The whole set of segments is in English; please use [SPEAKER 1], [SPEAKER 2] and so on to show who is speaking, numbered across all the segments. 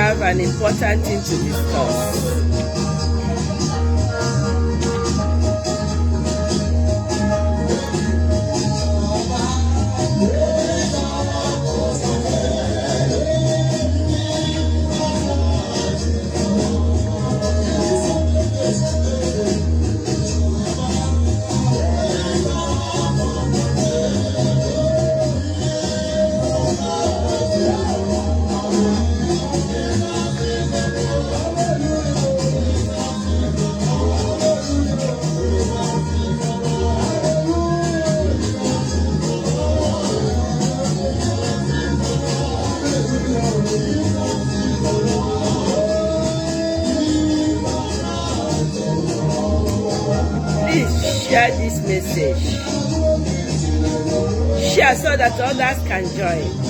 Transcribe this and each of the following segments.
[SPEAKER 1] have an important thing to discuss. Share this message. Share so that others can join.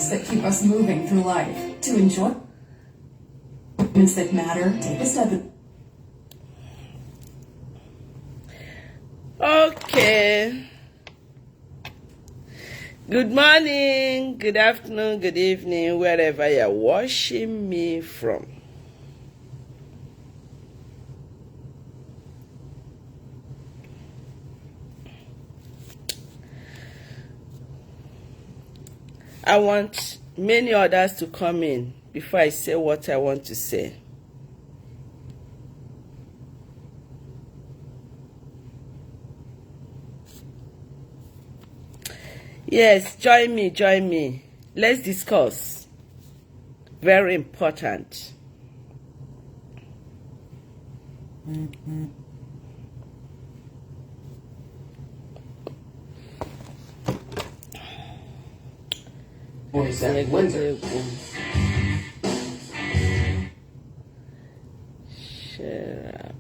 [SPEAKER 2] That keep us moving through life. To enjoy moments that matter, take a step.
[SPEAKER 1] Okay. Good morning, good afternoon, good evening, wherever you're watching me from. I want many others to come in before I say what I want to say. Yes, join me, join me. Let's discuss. Very important.
[SPEAKER 3] Voice at Windsor.
[SPEAKER 1] Shut up.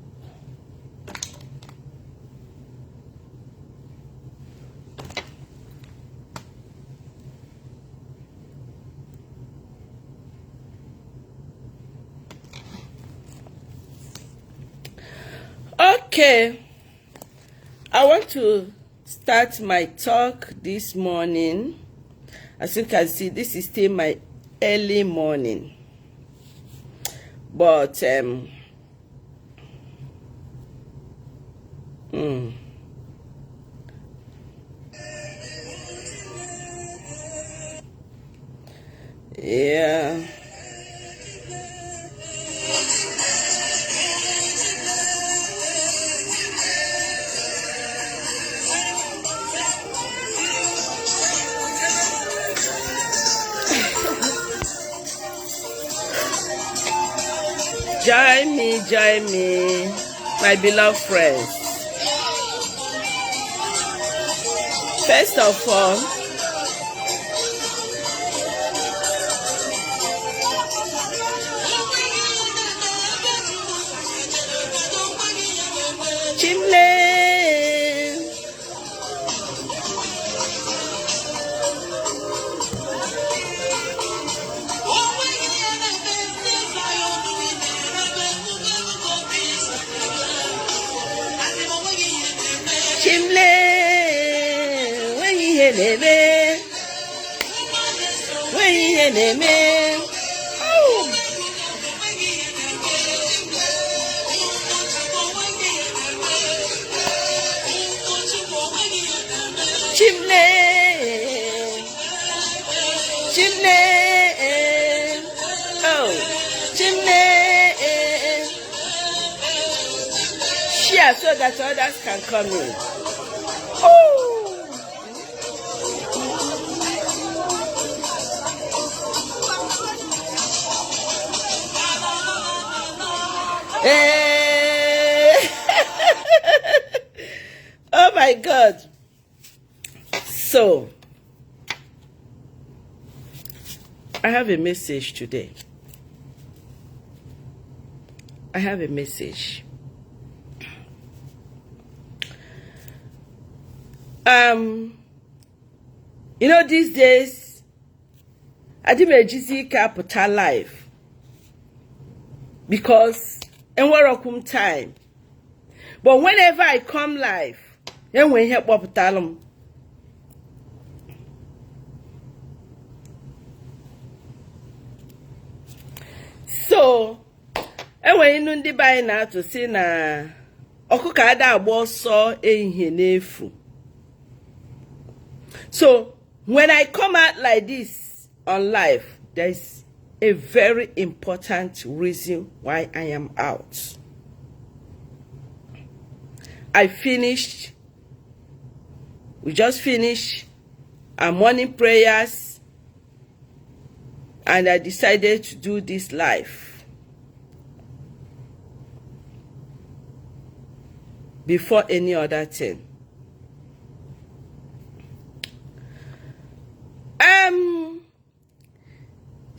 [SPEAKER 1] Okay, I want to start my talk this morning. As you can see, this is still my early morning, but yeah. Join me, my beloved friends. First of all, Chimle. Yeah, so that others can come in. Oh! Hey! Oh my God. So, I have a message today. I have a message. You know, these days, I did my GC capital life because in welcome time. But whenever I come live, then when help capital. So, when you ndị buy na to say na ọkụkọ ada agba ọsọ ehihie n'efu. So, when I come out like this on live, there's a very important reason why I am out. We just finished our morning prayers, and I decided to do this live before any other thing.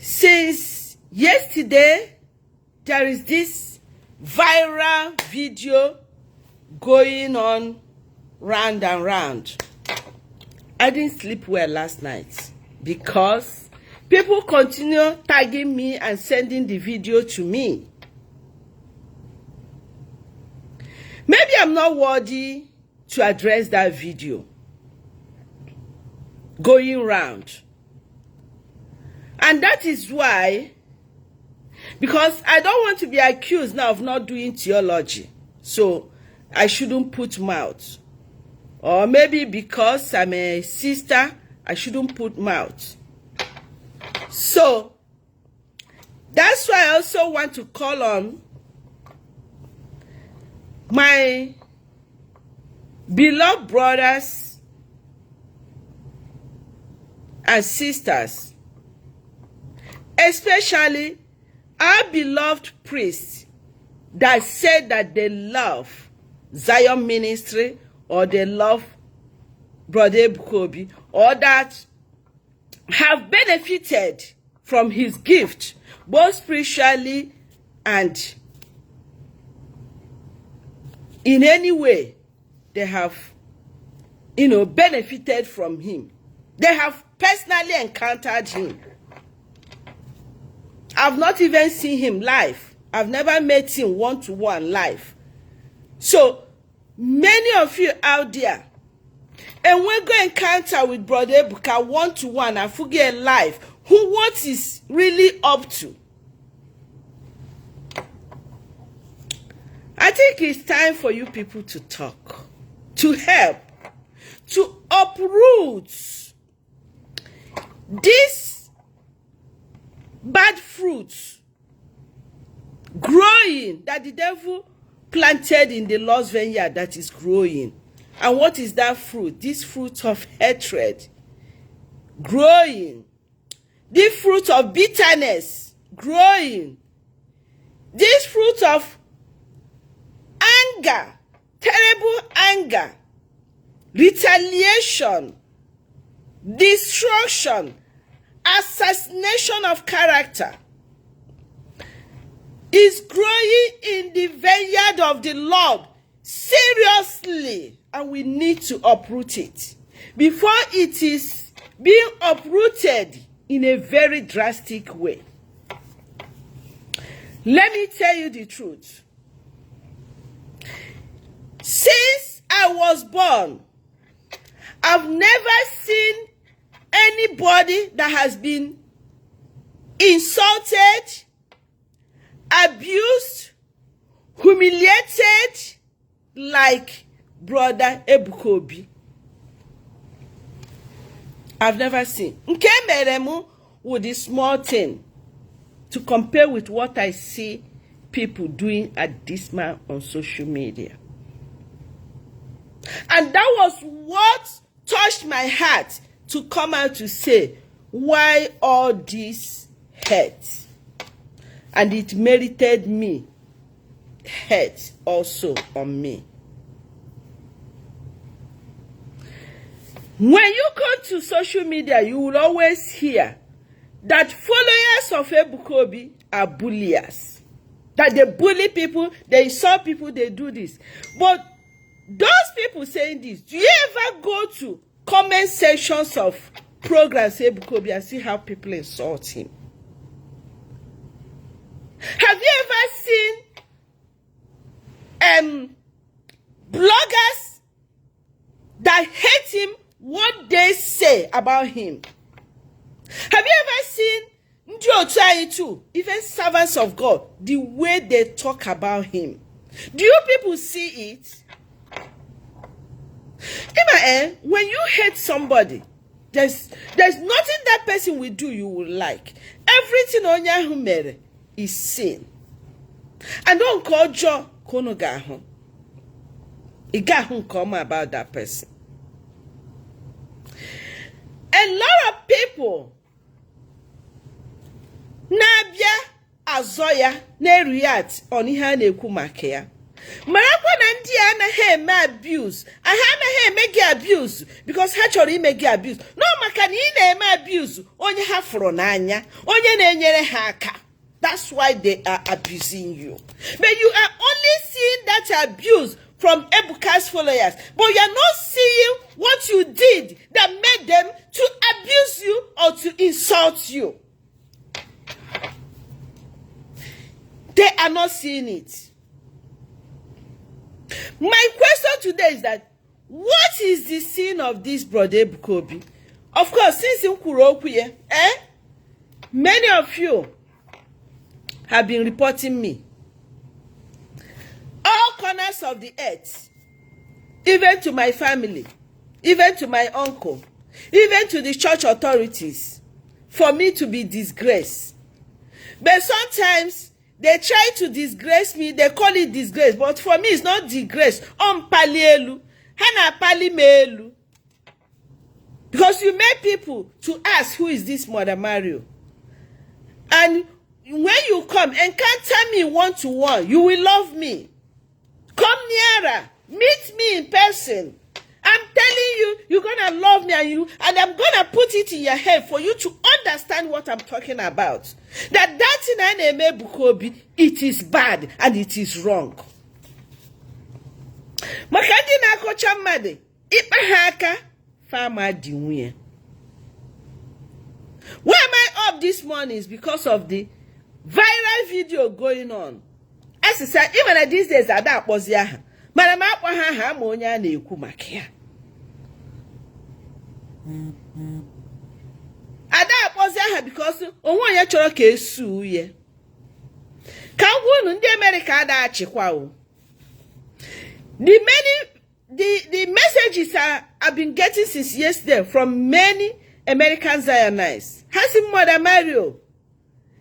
[SPEAKER 1] Since yesterday, there is this viral video going on round and round. I didn't sleep well last night because people continue tagging me and sending the video to me. Maybe I'm not worthy to address that video going round. And that is why, because I don't want to be accused now of not doing theology. So I shouldn't put mouth. Or maybe because I'm a sister, I shouldn't put mouth. So that's why I also want to call on my beloved brothers and sisters, especially our beloved priests that said that they love Zion Ministry or they love Brother Ebuka, or that have benefited from his gift, both spiritually and in any way they have, benefited from him. They have personally encountered him. I've not even seen him live. I've never met him one-to-one live. So, many of you out there, and we're going to encounter with Brother Ebuka one-to-one and forget live, what is really up to. I think it's time for you people to talk, to help, to uproot this bad fruits growing that the devil planted in the lost vineyard that is growing. And what is that fruit? This fruit of hatred growing. This fruit of bitterness growing. This fruit of anger, terrible anger, retaliation, destruction, assassination of character is growing in the vineyard of the Lord seriously, and we need to uproot it before it is being uprooted in a very drastic way. Let me tell you the truth. Since I was born, I've never seen anybody that has been insulted, abused, humiliated like Brother Ebuka. I've never seen. Nke meremu with this small thing to compare with what I see people doing at this man on social media. And that was what touched my heart to come out to say, why all this hate? And it merited me hate also on me. When you go to social media, you will always hear that followers of Ebuka Obi are bulliers. That they bully people, they insult people, they do this. But those people saying this, do you ever go to comment sections of programs Ebuka Obi and see how people insult him? Have you ever seen bloggers that hate him, what they say about him? Have you ever seen too, even servants of God, the way they talk about him? Do you people see it? When you hate somebody, there's nothing that person will do you will like. Everything on your is sin. And don't call Joe Konogahu. It got come about that person. A lot of people Nabia Azoya ne react on ihe na-ekwu maka ya. Marakwa na ndị a na ha eme abuse. Aha na ha eme gị abuse because ha chọrọ ime gị abuse. No maka na ị na-eme abuse onye ha fụrụ n'anya, onye na-enyere ha aka. That's why they are abusing you. But you are only seeing that abuse from Ebuka's followers, but you are not seeing what you did that made them to abuse you or to insult you. They are not seeing it. My question today is that, what is the sin of this brother Ebuka Obi? Of course, since in Kurokuye, many of you have been reporting me. All corners of the earth, even to my family, even to my uncle, even to the church authorities, for me to be disgraced. But sometimes they try to disgrace me, they call it disgrace, but for me it's not disgrace. Palielu, hana pali meelu. Because you made people to ask, who is this Mother Mario? And when you come, encounter me one-to-one, you will love me. Come nearer, meet me in person. I'm telling you, you're gonna love me, and I'm gonna put it in your head for you to understand what I'm talking about. That thing I name Ebuka Obi, it is bad and it is wrong. Makandi na kocha made, ipa haka fama diwe. Why am I up this morning is because of the viral video going on. As I said, even these days, I don't was ya. Madam Akwaha Monya na-ekwu maka ya. Ada akpọzi aha because onwe onye chọrọ ka esu ye. Ka ngwunu ndị America ada achịkwa o. The messages I've been getting since yesterday from many American Zionists. Hasim Mother Mario.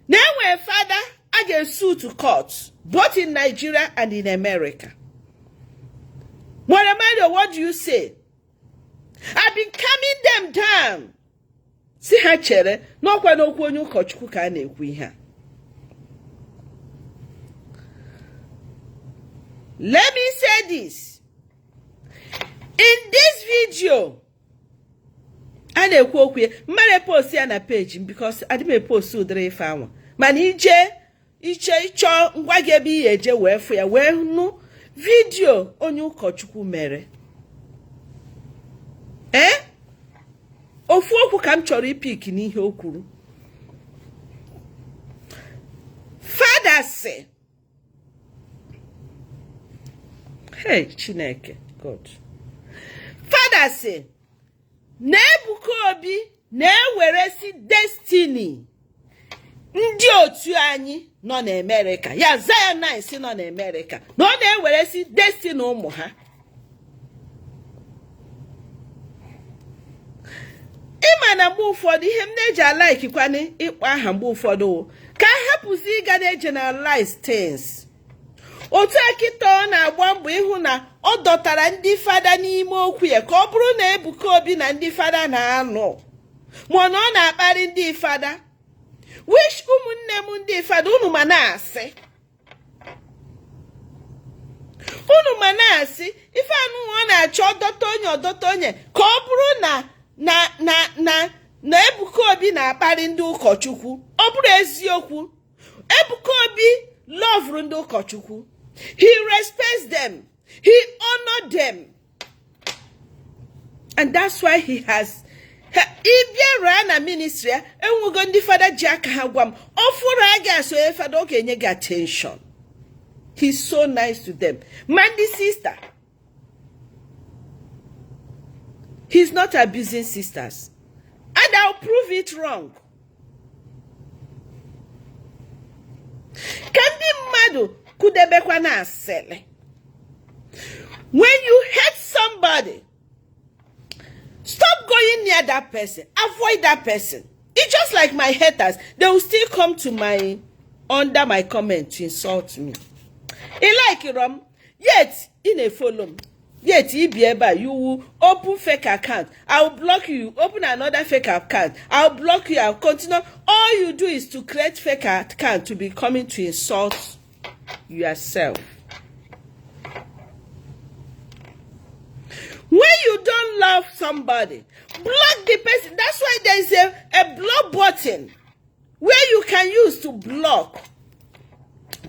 [SPEAKER 1] Now when father I get sued to court, both in Nigeria and in America. Mother Mario, what do you say? I've been calming them down. See her chere, no kwa no kwa nyu kochku ka na ekwu ihe. Let me say this. In this video, I na-ekwu okwu ya, mmare post ya na page because I didn't post udere ife anwa. Mana iche icho ngwa gị ebe ihe eje wee fụ ya wee nụ video onye ụkọchukwu mere. Ofu okwu ka m chọrọ ipik n'ihe o kwuru. Father say, hey Chineke God. Father say, na Ebuka Obi na-ewere si destiny ndị otu anyị nọ na America. Ya Zionites nọ na America. Na ọ na-ewere si destiny ụmụ ha. Ịma na mgbe ụfọdụ ihe m na-eji alike kwani ịkpọ aha mgbe ụfọdụ ka hapụzi ịga na generalize things. otu akịta ọ na-agba mbọ ịhụ na ọ dọtara ndị fada n'ime okwu ya ka ọ bụrụ na Ebuka Obi na ndị fada na-anọ ma na ọ na-akparị ndị fada wish ụmụnne m ndị fada unu ma na-asị ife anụ ọ na-achọ ọdọta onye ka ọ bụrụ na Ebuka Obi na-akparị ndị ụkọchukwu. Ọ bụrụ eziokwu, Ebuka Obi lovuru ndị ụkọchukwu. He respects them. He honored them. And that's why he has Ibiara na ministry enwego ndị fada ji aka ha gwa m ọfụrụ aga aso fada oge enye gị attention. He's so nice to them. Mandy sister. He's not abusing sisters. And I'll prove it wrong. Kandi mmadụ kudebekwa na asele. When you hate somebody, stop going near that person. Avoid that person. It's just like my haters. They will still come to under my comment to insult me. Like Rom, yet in a follow. Yet you will open fake account. I will block you. Open another fake account. I'll block you. I'll continue. All you do is to create fake account to be coming to insult yourself. When you don't love somebody, block the person. That's why there is a block button where you can use to block.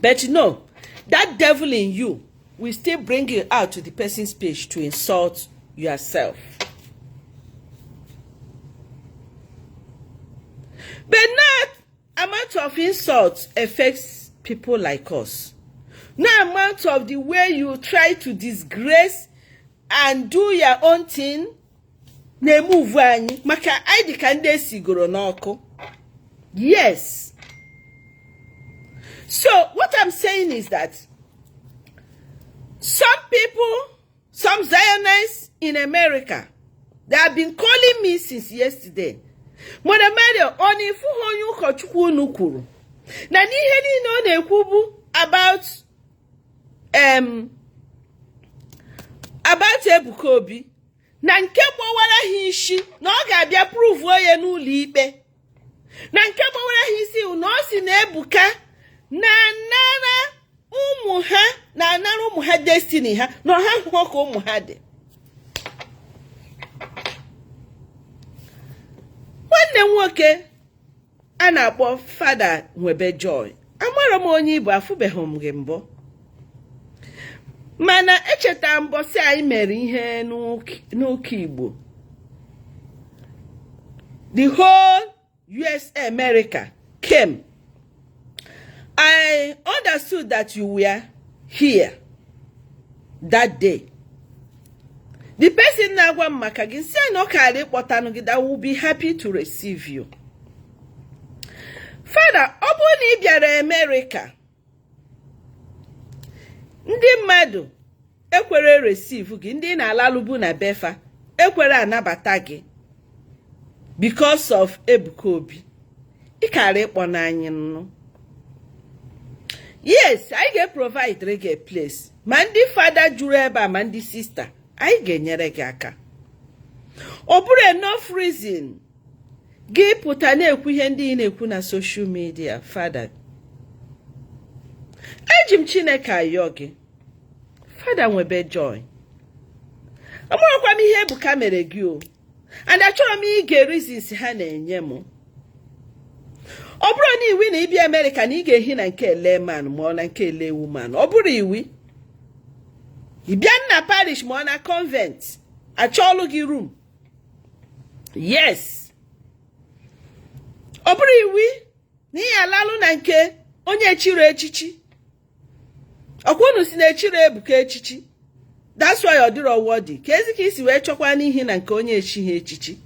[SPEAKER 1] But you know, that devil in you will still bring you out to the person's page to insult yourself. But not amount of insult affects people like us. Not amount of the way you try to disgrace and do your own thing. Na-emove anyị maka anyị dị ka ndị sigoro n'ọkụ. Yes. So what I'm saying is that some people, some Zionists in America, they have been calling me since yesterday. Mother Mario, only fuhonyu kochukwu nukuru. Na nihe ni no na-ekwubu about Ebuka Obi. Na nke gbawara ha isi na ọ ga-abịa prove onye n'ụlọ ikpe. Na nke gbawara ha isi na ọ si na Ebuka na-anara ụmụ ha destiny ha na ha hụ ka ụmụ ha dị. Nwanne nwoke a na-akpọ Fada Nwebe Joy. Amara m onye Igbo, afụbeghị m gị mbụ. Mana echeta mbọsị anyị mere ihe n'ụka Igbo. The whole US America came. I understood that you were here that day. The person na-agwa m maka gị sị na ọ karị kpọtanụ gị, that will be happy to receive you. Father, ọ bụrụ na ị bịara America, ndị mmadụ ekwere receive gị, ndị na-alalụbu na befa ekwere anabata gị because of Ebuka Obi. Ị karị ịkpọ n'anyị nnụ. Yes, I get provide a place. Ma ndị fada juru ebe a, ma ndị sister, I ga-enyere gị aka. Ọ bụrụ enough reason gị pụta na-ekwu ihe ndị ị na-ekwu na social media, Fada. Eji m Chineke ayọ gị, Fada Nwebe Joy. Amarakwa m ihe Ebuka mere gị o. And achọrọ m ige reasons ha na-enye m. Ọ bụrụ na iwi na ịbịa America na ị ga-ehi na nke layman ma ọ na nke laywoman. Ọ bụrụ iwi ịbịa na parish ma ọ na convent, achọọlụ gị room. Yes. Ọ bụrụ iwi na ị alalụ na nke onye chiri echichi. Ọkwụnụ si na echiri Ebuka echichi. That's why ọ dịrọ wọdị. Ka ezi ka isi wee chọkwa n'ihi na nke onye echighị echichi.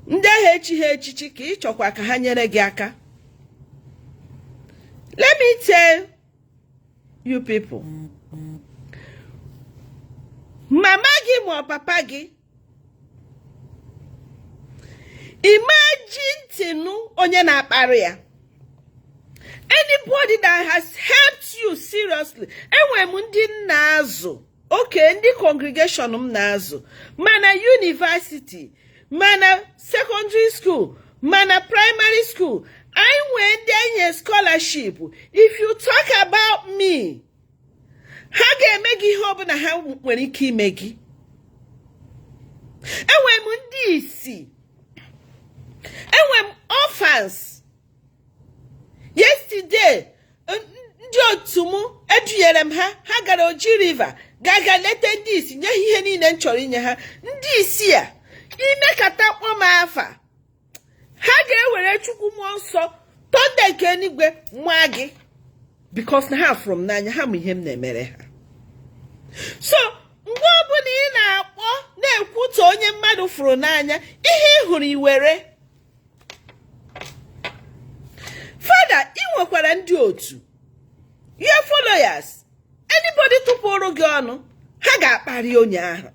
[SPEAKER 1] Ndị ha echighị echichi ka ị chọkwa ka ha nyere gị aka. Let me tell you people. Mama gị ma papa gị, imagine tinu onye na-akparị ya. Anybody that has helped you seriously. Enwe mundi nazo. Okay, ndi congregation nazo. Mana university. Mana secondary school. Mana primary school. I went there in scholarship. If you talk about me, Hage megi hobo na ha nwere ike imegi. Enwe m ndị isi. Enwe m orphans. Yesterday, ndị otu m eduyere m ha gara Oji River, gaga lete ndị isi, nye ihe niile nchọrọ inye ha. Ndị isi a, ime kata kpọ m afa. Ha ga-ewere Chukwu mmụọ nsọ tonde nke enigwe nwa gị. Because na ha from n'anya ha m ihe m na-emere ha. So, mgbe ọbụla ị na-akpọ na-ekwuta onye mmadụ fụrụ n'anya, ihe ị hụrụ iwere. Father, ị nwekwara ndị otu. Your followers. Anybody tụpụrụ gị ọnụ, ha ga-akparị onye ahụ.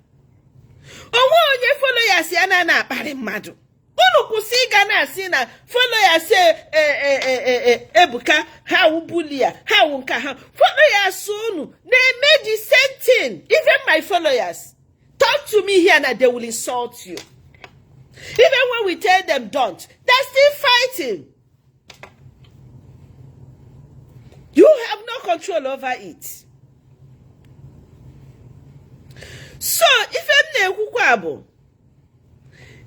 [SPEAKER 1] Onwe onye followers ya na-akparị mmadụ. Unu kwụsị ịga na-asị na followers Ebuka ha wubulia ha wunka ha. Followers unu na-eme the same thing. Even my followers talk to me here and they will insult you. Even when we tell them don't, they're still fighting. You have no control over it. So if I'm na-ekwukwa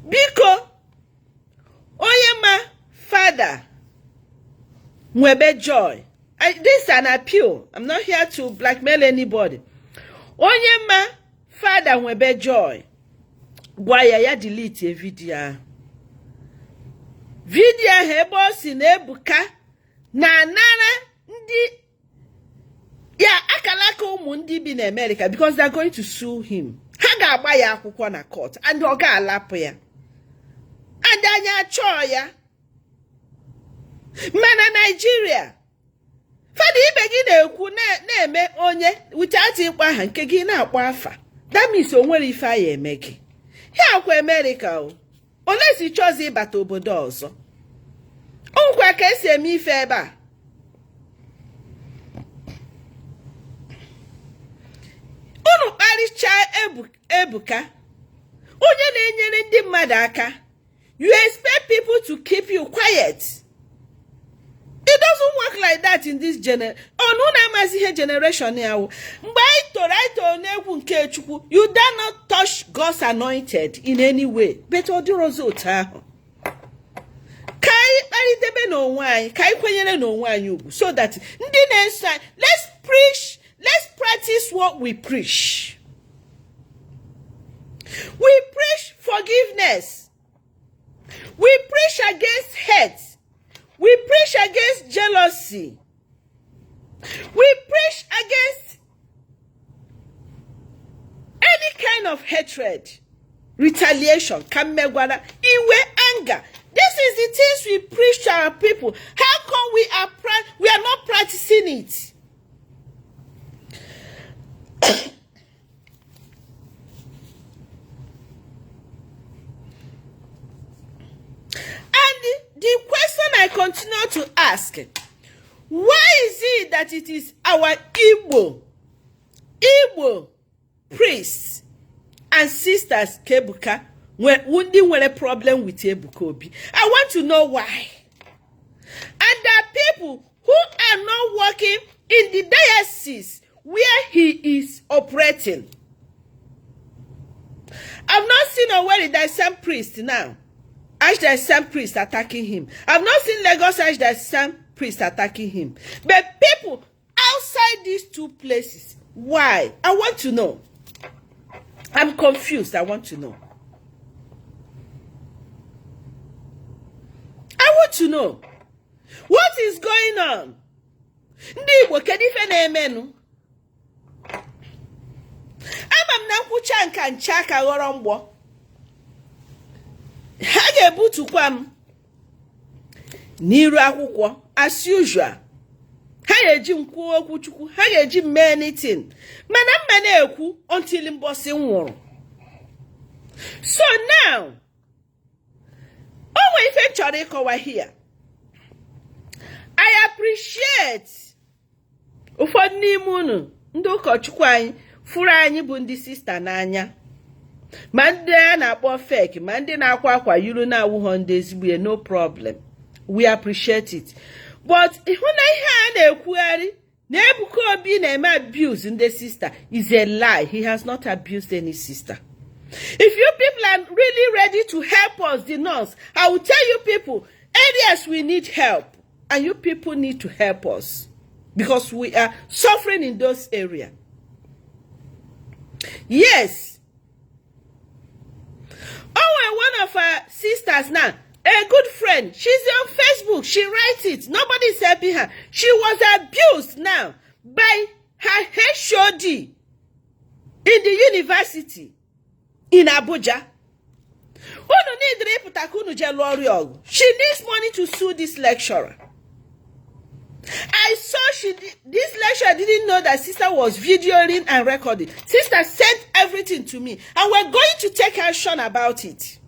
[SPEAKER 1] biko onye ma Father Nwebe Joy. This is an appeal. I'm not here to blackmail anybody. Onye ma Father Nwebe Joy. Gwa ya delete a video. Video hebo si na Ebuka na nana ndị ya akalaka ụmụ ndị bi na America because they're going to sue him. Ha ga-agba ya akwụkwọ na court and ọ ga-alapụ ya. And anya chọọ ya. Mana Nigeria. Fada ibe gị na-ekwu na-eme onye without ịkpọ aha nke gị na-akpọ afa. That means o nwere ife ya eme gị. Ya akwa America o. Olesi chọzi ịbata obodo ọzọ. O nkwa ka esi eme ife ebe a. Unu kparịcha Ebuka. Onye na-enyere ndị mmadụ aka. You expect people to keep you quiet. It doesn't work like that in this generation. Generation now. You dare not touch God's anointed in any way. But so that let's preach, let's practice what we preach. We preach forgiveness. We preach against hate. We preach against jealousy. We preach against any kind of hatred, retaliation, kamegwara, iwe, anger. This is the things we preach to our people. How come we are not practicing it? And the question I continue to ask, why is it that it is our Igbo priests and sisters Kebuka when a problem with Ebuka Obi? I want to know why. And there are people who are not working in the diocese where he is operating. I've not seen where there's some priest now. As there's some priest attacking him. I've not seen Lagos as there's some priest attacking him. But people outside these two places, why? I want to know. I'm confused. I want to know. I want to know. What is going on? Ndị Igbo kedu ife na-emenu? Ama m na nkwụcha nka ncha ka ghọrọ mgbọ. Ha ga-ebutukwa m n'iru akwụkwọ as usual. Ha ga-eji m kwuo okwu Chukwu. Ha ga-eji m mee anything. Mana mma na-ekwu until mbosi nwụrụ. So now, onwe ife chọrọ ịkọwa here. I appreciate yet ụfọdụ n'ime unu ndị ụkọchukwu anyị fụrụ anyị bụ ndị sista n'anya ma ndị a na-akpọ fake ma ndị na-akwa akwa yuru na-awụghọ ndị ezigbo no problem, we appreciate it. But ịhụ na ihe a na-ekwugharị na Ebuka Obi na-eme abuse ndị sister is a lie. He has not abused any sister. If you people are really ready to help us, the nurse, I will tell you people areas we need help, and you people need to help us because we are suffering in those areas. Yes. Oh, one of our sisters now, a good friend, she's on Facebook, she writes it, nobody's helping her. She was abused now by her HOD in the university in Abuja. She needs money to sue this lecturer. I saw this lecturer didn't know that sister was videoing and recording. Sister sent everything to me, and we're going to take action about it.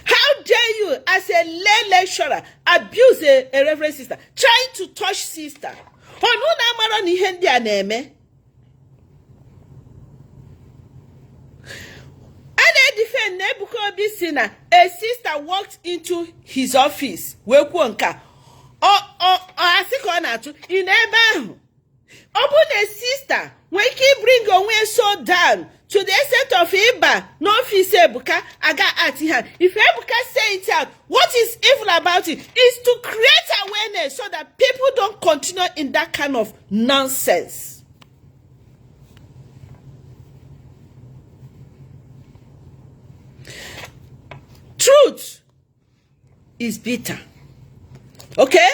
[SPEAKER 1] How dare you, as a lay lecturer, abuse a reverend sister, trying to touch sister? Defend Ebuka Obi sinner. A sister walked into his office. In Ebahu. Open a sister. When he bring away so down to the extent of Iba, no office Ebuka, aga at hand. If Ebuka say it out, what is evil about it is to create awareness so that people don't continue in that kind of nonsense. Truth is bitter. Okay?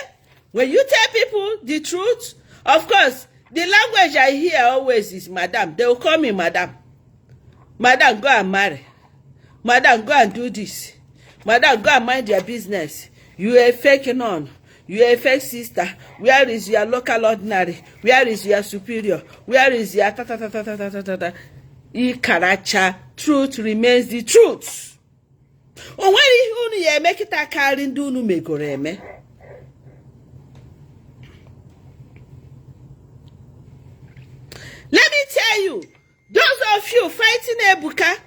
[SPEAKER 1] When you tell people the truth, of course, the language I hear always is madam. They will call me madam. Madam, go and marry. Madam, go and do this. Madam, go and mind your business. You are a fake nun. You are a fake sister. Where is your local ordinary? Where is your superior? Where is your ta-ta-ta-ta-ta-ta-ta-ta? Ikaracha. Truth remains the truth. O nwere ihe unu ya emekịta karị ndị unu megoro eme. Let me tell you, those of you fighting Ebuka,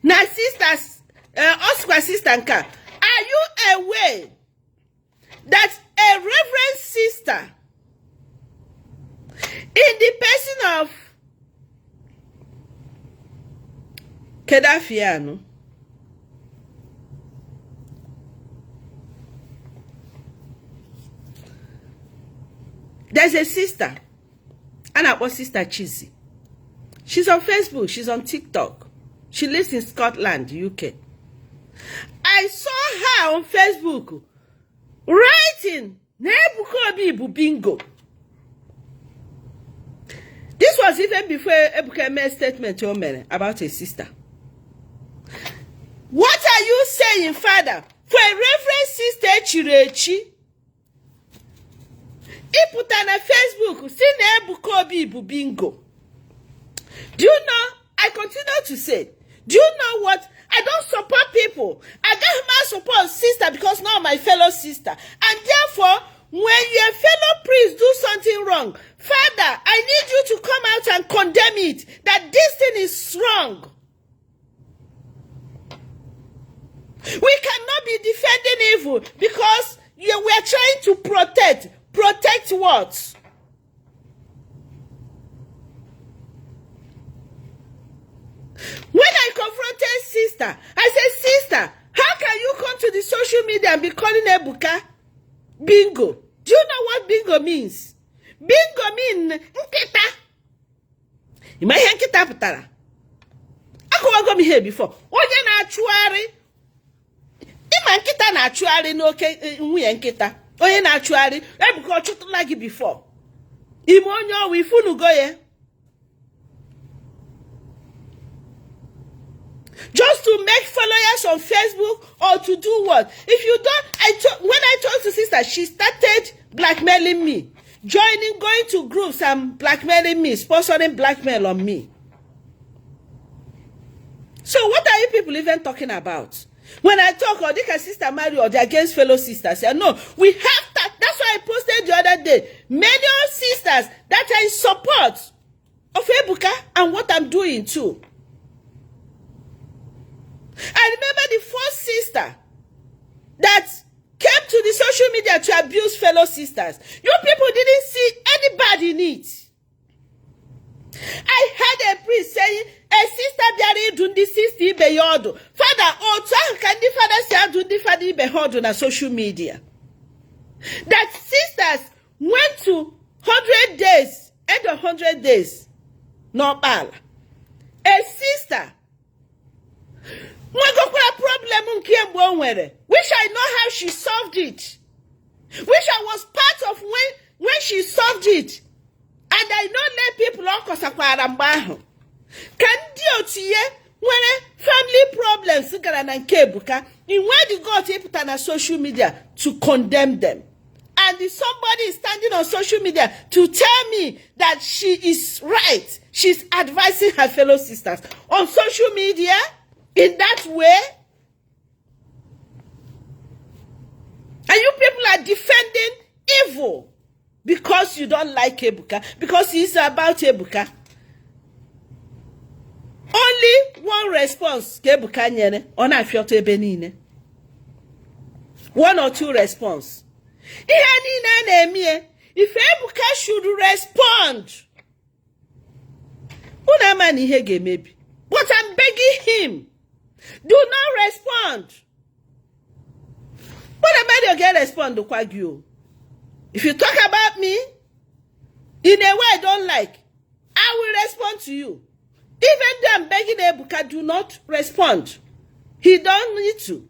[SPEAKER 1] na sisters, Oscar sister Nka, are you aware that a reverend sister in the person of Kedafiano, there's a sister, and our sister Chizzy. She's on Facebook, she's on TikTok. She lives in Scotland, UK. I saw her on Facebook writing Ebuka Obi bu bingo. This was even before Ebuka made a statement about a sister. What are you saying, Father? For a reverend sister Chirechi, he put on a Facebook, see Ebuka Obi bu bingo. Do you know, I continue to say, do you know what? I don't support people. I got my support sister because now my fellow sister. And therefore, when your fellow priest do something wrong, Father, I need you to come out and condemn it, that this thing is wrong. We cannot be defending evil because we are trying to protect. Protect what? When I confronted sister, I said, sister, how can you come to the social media and be calling Ebuka bingo? Do you know what bingo means? Bingo means nkita. You might hear nkita putara. I go me here before. Oye na achuari. Ima nkita na achuari no ke nwunye nkita. Oye na achuari. Ebuka chutulagi before. Imo onyo we funu go ye. Just to make followers on Facebook or to do what? If you don't, when I talked to sister, she started blackmailing me, going to groups and blackmailing me, sponsoring blackmail on me. So what are you people even talking about? When I talk, or they can sister marry or they're against fellow sisters, say, no, we have that. That's why I posted the other day. Men undoing too. I remember the first sister that came to the social media to abuse fellow sisters. You people didn't see any bad in it. I heard a priest saying, a sister biari dundi sister ibe yodo. Father, can the father say dundi father ibe yodo na social media? That sisters went to 100 days, end of 100 days, no bala. A sister, wish I know how she solved it. Wish I was part of when she solved it. And I don't let people on Kosakwara. Can DOTA when family problems and kebuka in where the God put on social media to condemn them. And if somebody is standing on social media to tell me that she is right, she's advising her fellow sisters on social media in that way, and you people are defending evil because you don't like Ebuka, because it's about Ebuka. Only one response, Ebuka nyene, ona fioto benine. One or two response. If Ebuka should respond, maybe. But I'm begging him, do not respond. What about you get respond to Kwagyu? If you talk about me in a way I don't like, I will respond to you. Even though I'm begging Ebuka, do not respond. He don't need to.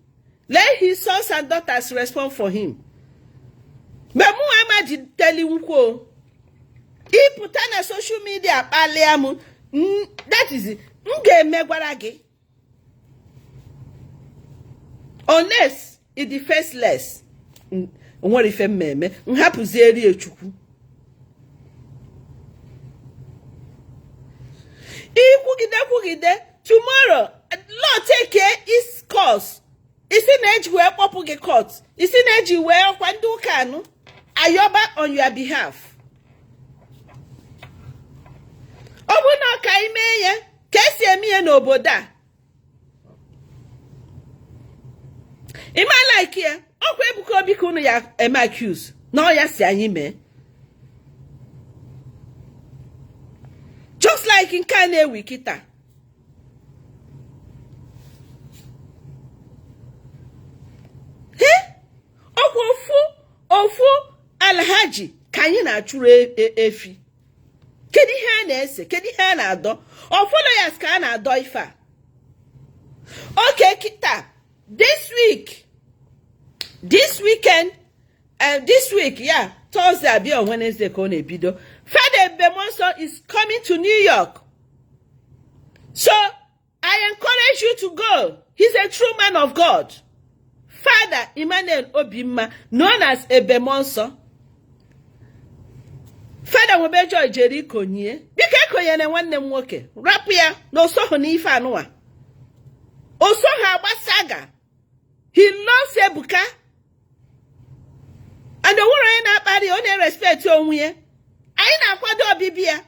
[SPEAKER 1] Let his sons and daughters respond for him. But Muhammad tell you he put on a social media that is it. Unless it defends less. What if a meme? Nhapuzeri echukwu. Tomorrow, Lord take care his cause. Is in age where Popu get caught. Is in age where Kwandu Kanu Ayoba on your behalf. Obuno kaimeye kesi emi no boda. Ima like here. Okwe Ebuka Obi no ya accuse. No ya si anyime. Just like in Kane Wikita. Ofu Alhaji kanyi na chure efi. Kedi ha na ese, kedi ha na ado. Ofu lawyers ka na ado ifa. Okay, kita. This weekend, this week, yeah, Thursday, I'll be on Wednesday, Kone Bido. Father Bemonso is coming to New York. So, I encourage you to go. He's a true man of God. Father Emmanuel Obima, known as Ebemonso. Father Webejo Jericho nye. Bikeko yene wanne mwoke. Rapia no soho ni ifa anua. Oso ha he loves Ebuka. And the woman na body only respect onwe. I na kwado bibia.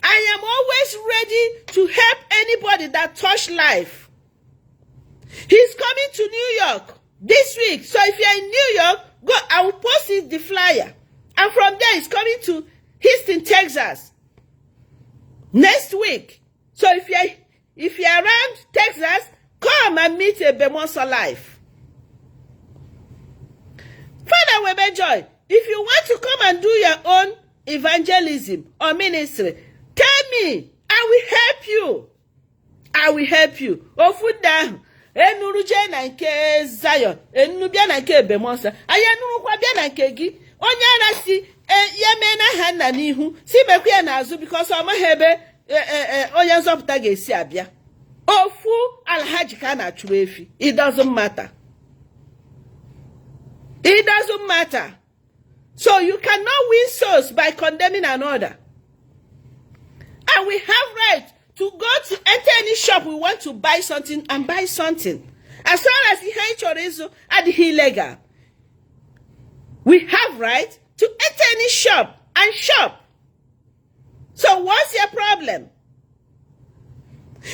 [SPEAKER 1] I am always ready to help anybody that touch life. He's coming to New York this week. So if you're in New York, go. I will post the flyer. And from there, he's coming to Houston, Texas next week. So if you're around Texas, come and meet Bemonso live. Father Webejoy, if you want to come and do your own evangelism or ministry, tell me. I will help you. I will help you. Ofuda enuru je na nke Zion, enuru bia na nke Bemonso. Ayenuru kwa bia na nke gi. Onye arasi yemena ha na n'ihu. Si mekwe ya na azu because o ma hebe onye nzopụta ga-esi abia. Ofu Alhaji ka na churu efi. It doesn't matter. It doesn't matter. So you cannot win souls by condemning another. And we have right to go to enter any shop we want to buy something and buy something. As long as the high chorizo and the illegal. We have right to enter any shop and shop. So what's your problem?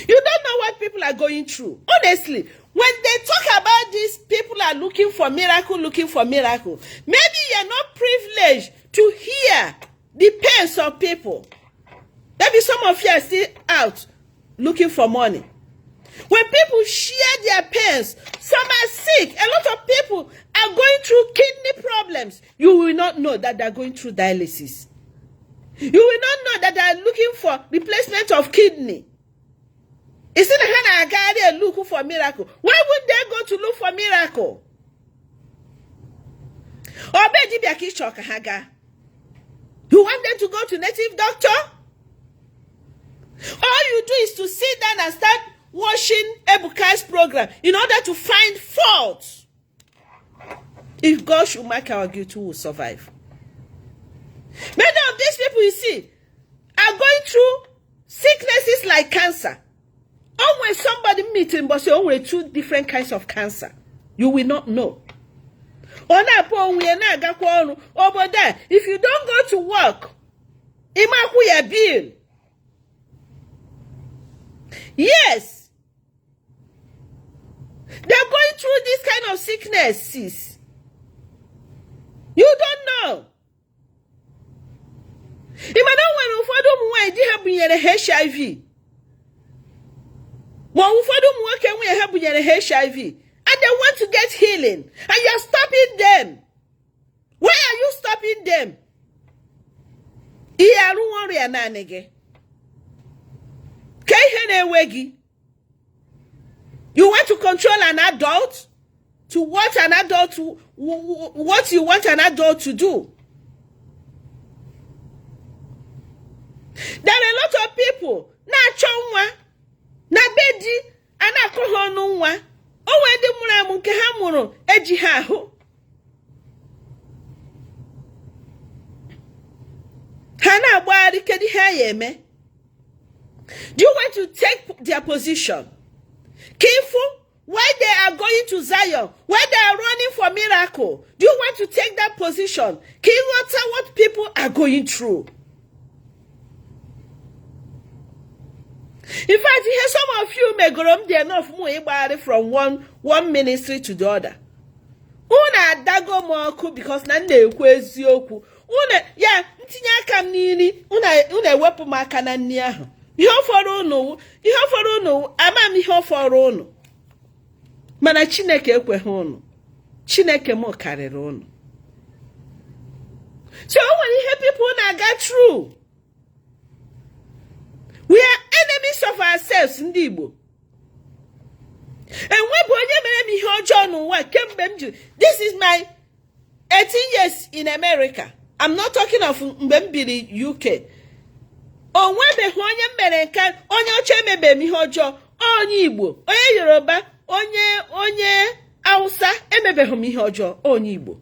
[SPEAKER 1] You don't know what people are going through. Honestly, when they talk about this, people are looking for miracle. Maybe you're not privileged to hear the pains of people. Maybe some of you are still out looking for money. When people share their pains, some are sick. A lot of people are going through kidney problems. You will not know that they're going through dialysis. You will not know that they're looking for replacement of kidney. Instead of Hannah looking for a miracle, why would they go to look for a miracle? You want them to go to native doctor? All you do is to sit down and start watching Ebuka's program in order to find faults. If God should mark our guilt, who will survive? Many of these people you see are going through sicknesses like cancer. Always somebody meeting, but say only 2 different kinds of cancer. You will not know. Over there, if you don't go to work, a bill. Yes. They're going through this kind of sicknesses. You don't know. HIV. HIV. And they want to get healing. And you're stopping them. Why are you stopping them? You want to control an adult? To what an adult, what you want an adult to do? There are a lot of people. Na chonwa, na bedi, ana kohonunwa. Owe di muramu ke hamuro eji hahu. Hana bwari kedi hayeme. Do you want to take their position? Careful, why they are going to Zion, why they are running for miracle. Do you want to take that position? Can you tell what people are going through? In fact, here some of you may grow there enough more from one ministry to the other. Una dago moku because na na-ekwu oku. Una ya ntinye aka m n'ili, una ewepụ m aka na nni ahụ. Ihe fọrọ unu, ama m ihe fọrọ unu. Mana Chineke ekweghị unu. Chineke m karịrị unu. So when ihe people na-aga through, we are enemies of ourselves, ndị Igbo. And when onye mere m ihe ọjọọ n'ụwa kemgbe m ji, this is my 18 years in America. I'm not talking of mgbe m biri UK. Onwebeghị onye mere nke onye oche emebe m ihe ọjọọ, onye Igbo, onye Yoruba, onye Hausa emebeghị m ihe ọjọọ, onye Igbo.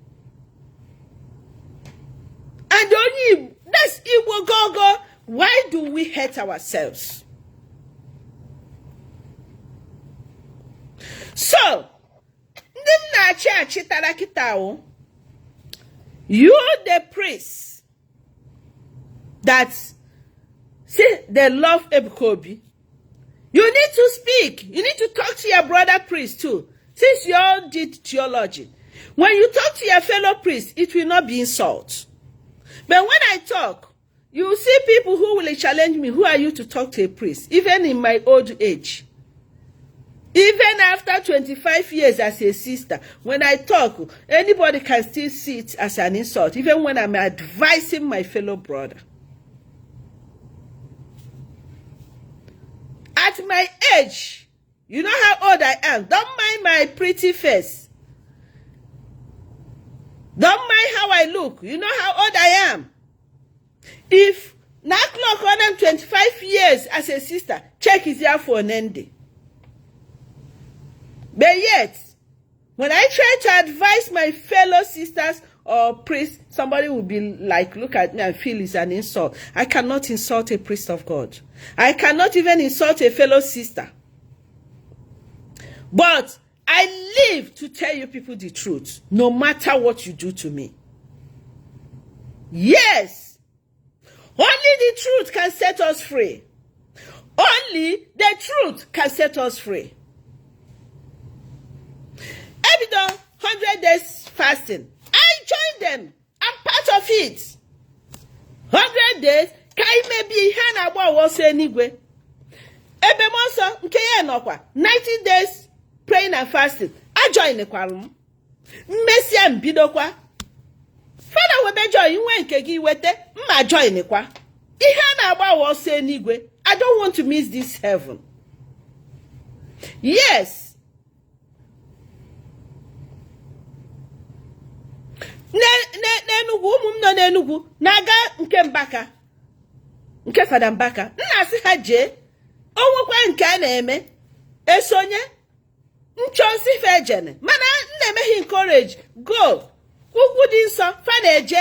[SPEAKER 1] And onye Igbo, that's Igbo go. Why do we hate ourselves? So, you the priest that say they love Ebuka, you need to speak. You need to talk to your brother priest too. Since you all did theology, when you talk to your fellow priest, it will not be insult. But when I talk, you will see people who will challenge me. Who are you to talk to a priest? Even in my old age. Even after 25 years as a sister, when I talk, anybody can still see it as an insult, even when I'm advising my fellow brother. At my age, you know how old I am. Don't mind my pretty face. Don't mind how I look. You know how old I am. If na clock 125 years as a sister, check is here for an ending. But yet, when I try to advise my fellow sisters or priests, somebody will be like, look at me and feel it's an insult. I cannot insult a priest of God. I cannot even insult a fellow sister. But I live to tell you people the truth, no matter what you do to me. Yes. Only the truth can set us free. Only Only the truth can set us free. Ebido 100 days fasting. I joined them. I'm part of it. 100 days. Ka maybe ihe na-agba ọsọ enigwe. Ebe m ọsọ nke ya nọkwa 90 days praying and fasting. I join kwara m. Mmesia mbidokwa. Father webe join inwe nke gị wete mma join kwa. Ihe na-agba ọsọ enigwe. I don't want to miss this heaven. Yes. N'Enugu ụmụ m nọ n'Enugu na-aga nke Mbaka. Nke Fada Mbaka. Nna sị ha jee. Onwekwa nke a na-eme. Esonye. Nchọnsi fejene. Mana na-emeghị encourage. Go. Ugwu dị nsọ. Fada eje.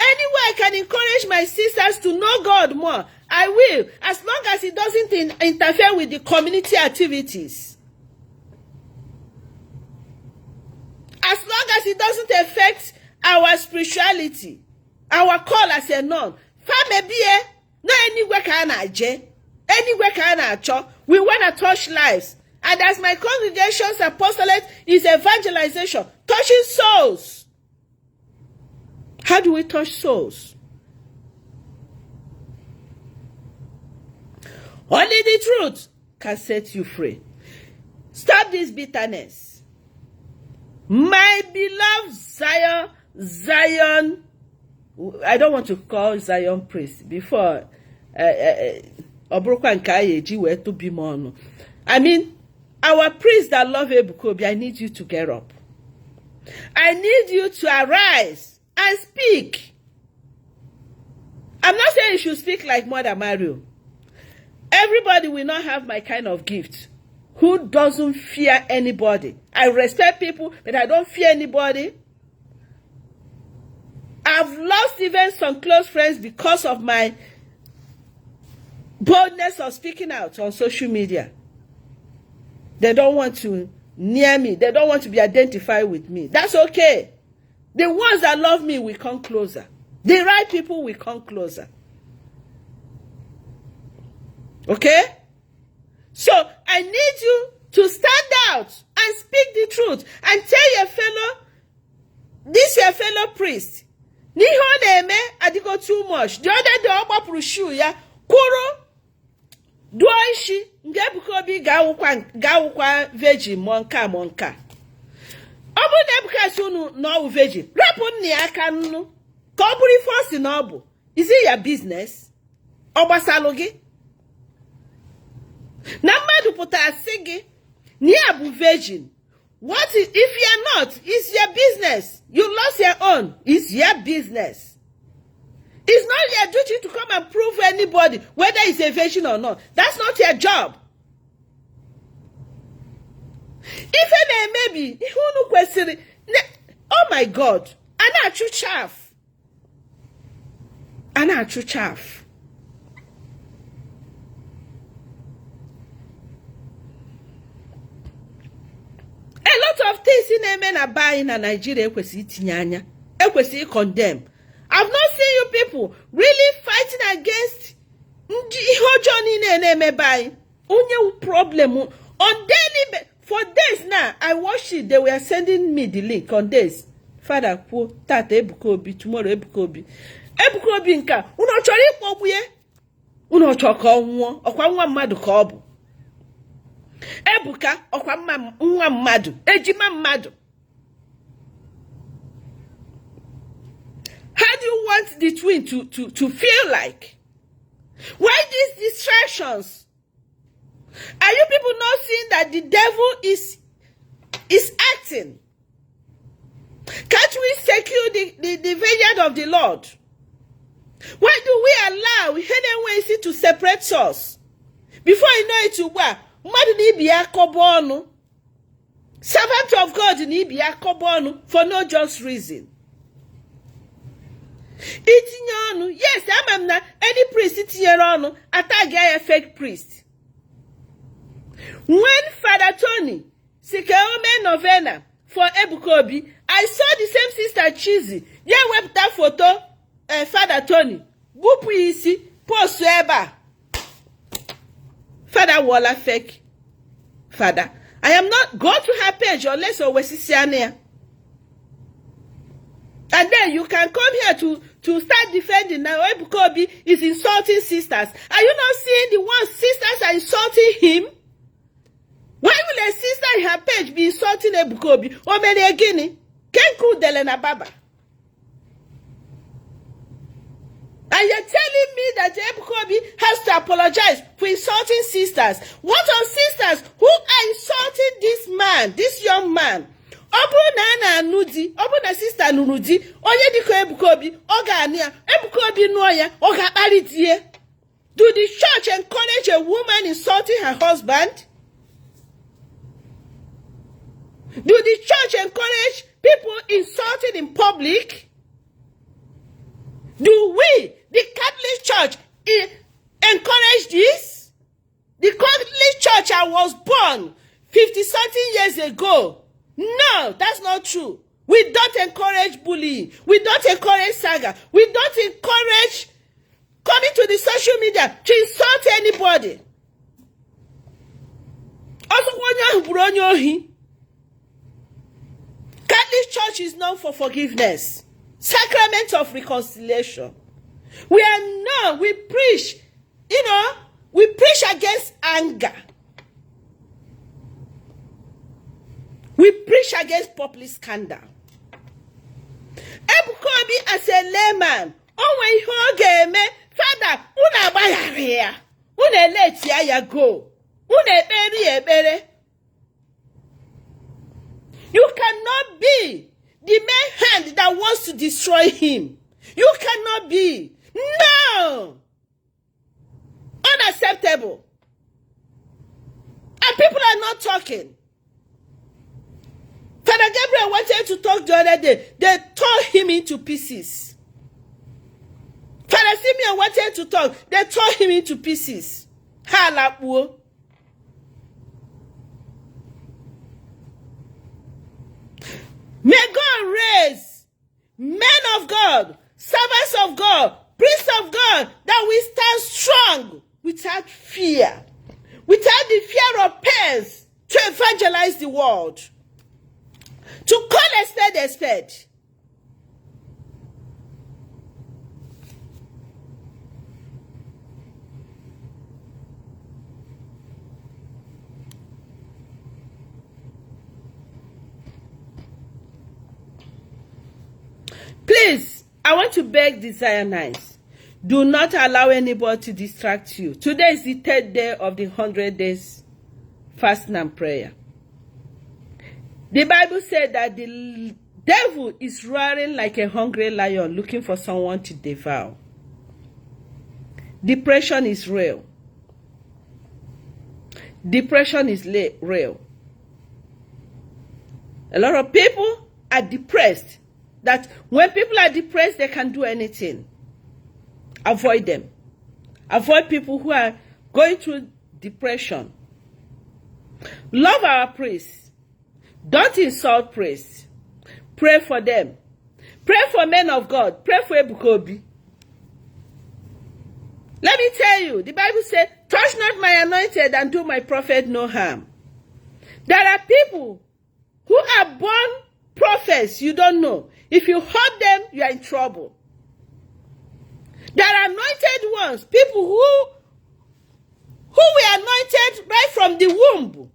[SPEAKER 1] Anyway, I can encourage my sisters to know God more. I will, as long as it doesn't interfere with the community activities. As long as it doesn't affect our spirituality, our call as a nun. Famebie, no anywhere can I je, anywhere can I cho. We want to touch lives. And as my congregation's apostolate is evangelization, touching souls. How do we touch souls? Only the truth can set you free. Stop this bitterness. My beloved Zion, I don't want to call Zion priest before Obrokwa Nkayeji were to be mono. I mean, our priests that love Ebukobi, I need you to get up. I need you to arise and speak. I'm not saying you should speak like Mother Mario. Everybody will not have my kind of gift. Who doesn't fear anybody? I respect people, but I don't fear anybody. I've lost even some close friends because of my boldness of speaking out on social media. They don't want to near me. They don't want to be identified with me. That's okay. The ones that love me will come closer. The right people will come closer. Okay? So I need you to stand out and speak the truth and tell your fellow priest. Niho na-eme adigo too much. The other day ọgbapụrụ shoe ya kwuru duo isi nke Ebukobi ga-awụkwa virgin monka. Ọ bụrụ na Ebuka si unu na ọ virgin, rapụ nne ya aka nnu ka ọ bụrụ ife o si na ọ bụ. Is it your business? Ọ gbasalụ gị? Na mmadụ pụtara sị gị na ya bụ virgin. What is, if you are not, it's your business. You lost your own. It's your business. It's not your duty to come and prove anybody whether it's a virgin or not. That's not your job. If maybe, oh my God, ana-achụ chaff. A lot of things in men are buying in Nigeria ekwesị condemn. I've not seen you people really fighting against ihe ọjọọ niile na-eme buying. Onye problem on daily for days now. I watched it. They were sending me the link on days. Father kwuo tata Ebukobi, tomorrow Ebukobi nka unu chọrọ ikpogbu ya. Unu chọrọ ka ọ nwụọ, ọkwa nwa mmadụ ka ọ bụ. Ebuka ọkwa nwa mmadụ, ejima mmadụ. How do you want the twin to feel like? Why these distractions? Are you people not seeing that the devil is acting? Can't we secure the vineyard of the Lord? Why do we allow hidden ways to separate us? Before you know it, mmadụ na ibi ya akọbọ ọnụ. Servant of God na ibi ya akọbọ ọnụ for no just reason. Itinye ọnụ, yes, ama m na any priest itinyere ọnụ, atag ya fake priest. When Father Tony Sikeome novena for Ebukobi, I saw the same sister Chizzy. Ye wepụta photo Father Tony. Bupu isi, post ebe a. Father Walla fake father. I am not, go to her page or let's always see her there. And then you can come here to start defending now. Ebuka Obi is insulting sisters. Are you not seeing the one sisters are insulting him? Why will a sister in her page be insulting Ebuka Obi? Omele Guinea, Kenku Delena Baba. And you're telling me that Ebuka Obi has to apologize for insulting sisters. What are sisters who are insulting this man, this young man? Obu na nudi, obu na sister nudi, onye diko Ebuka Obi, oga ania, Ebuka Obi noya, oga balitie. Do the church encourage a woman insulting her husband? Do the church encourage people insulting in public? Do we, the Catholic Church, encourage this? The Catholic Church I was born 50-something years ago. No, that's not true. We don't encourage bullying. We don't encourage saga. We don't encourage coming to the social media to insult anybody. Catholic Church is known for forgiveness. Sacrament of reconciliation. We preach, we preach against anger. We preach against public scandal. Ebuka Obi as a layman, Father, una bayarea, una let ya go, una ebere. You cannot be the main hand that wants to destroy him. You cannot be. No! Unacceptable. And people are not talking. Father Gabriel wanted to talk the other day. They tore him into pieces. Father Simeon wanted to talk. They tore him into pieces. Halapuo. May God raise men of God, servants of God, priests of God, that we stand strong without fear, without the fear of pains, to evangelize the world, to call a spade. Please, I want to beg the Zionites, do not allow anybody to distract you. Today is the 3rd day of the 100 days fasting and prayer. The Bible said that the devil is roaring like a hungry lion looking for someone to devour. Depression is real. Depression is real. A lot of people are depressed. That when people are depressed, they can do anything. Avoid them. Avoid people who are going through depression. Love our priests. Don't insult priests. Pray for them. Pray for men of God. Pray for Ebuka Obi. Let me tell you, the Bible says, touch not my anointed and do my prophet no harm. There are people who are born prophets you don't know. If you hurt them, you are in trouble. There are anointed ones, people who were anointed right from the womb.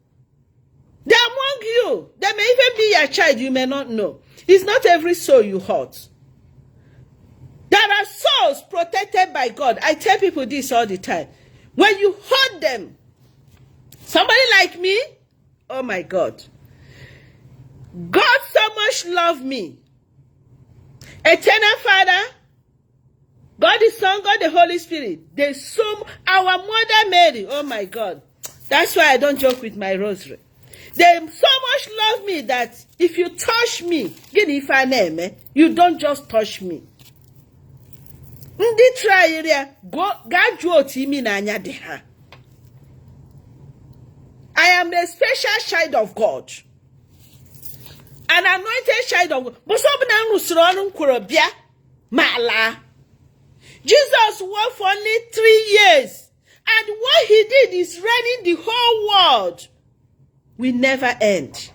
[SPEAKER 1] They are among you. They may even be your child, you may not know. It's not every soul you hurt. There are souls protected by God. I tell people this all the time. When you hurt them, somebody like me, oh my God. God so much loved me. Eternal Father, God the Son, God the Holy Spirit. They our Mother Mary, oh my God. That's why I don't joke with my rosary. They so much love me that if you touch me, you don't just touch me. Ndi try area go I am a special child of God. An anointed child of God. Jesus worked for only 3 years. And what he did is running the whole world. We never end.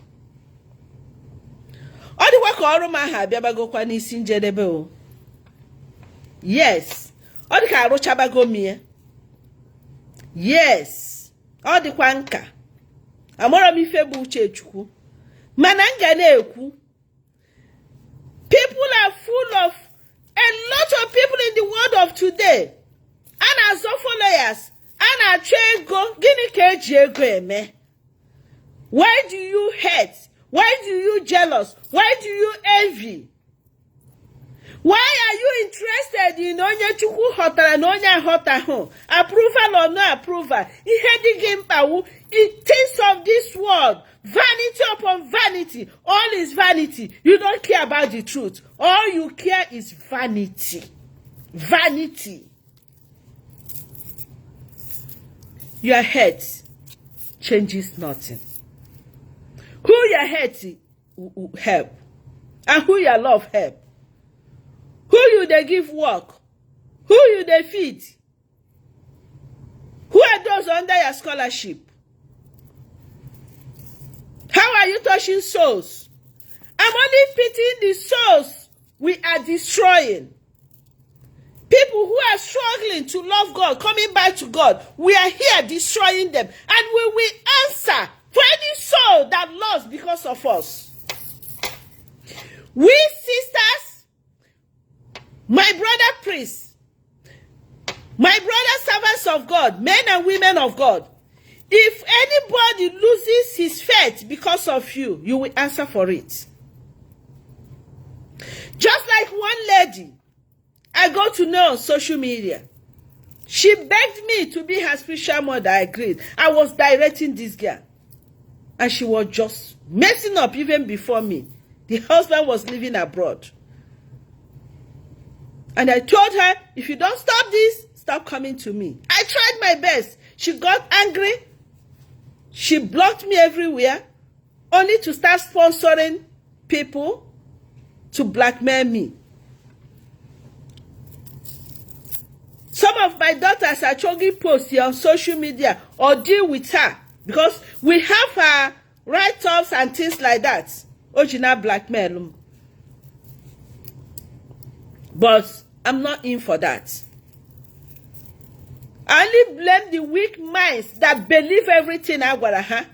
[SPEAKER 1] All the work ọrụ ma ha abịabagokwa n'isi njedebe o. Yes. Ọ dị ka arụchabago mie. Yes. Ọ dịkwa nka. Amara m ife bụ uche Chukwu. Mana m ga na-ekwu. People are full of a lot of people in the world of today. And as followers, and achọ ego, gịnị ka eji ego eme? Why do you hate? Why do you jealous? Why do you envy? Why are you interested in onye Chukwu hotara na onye ahotahụ? Approval or no approval? Ihe dị gị mkpa wụ, it things of this world. Vanity upon vanity. All is vanity. You don't care about the truth. All you care is vanity. Vanity. Your head changes nothing. Who your head will help. And who your love help. Who you they give work. Who you they feed. Who are those under your scholarship? How are you touching souls? I'm only pitying the souls we are destroying. People who are struggling to love God, coming back to God, we are here destroying them. And we will answer for any soul that lost because of us. We sisters, my brother priests, my brother servants of God, men and women of God, if anybody loses his faith because of you, you will answer for it. Just like one lady I got to know on social media. She begged me to be her spiritual mother. I agreed. I was directing this girl. And she was just messing up even before me. The husband was living abroad. And I told her, if you don't stop this, stop coming to me. I tried my best. She got angry. She blocked me everywhere. Only to start sponsoring people to blackmail me. Some of my daughters are chugging posts here on social media or deal with her because we have her write-ups and things like that. Ojina blackmail. But I'm not in for that. I only blame the weak minds that believe everything I got.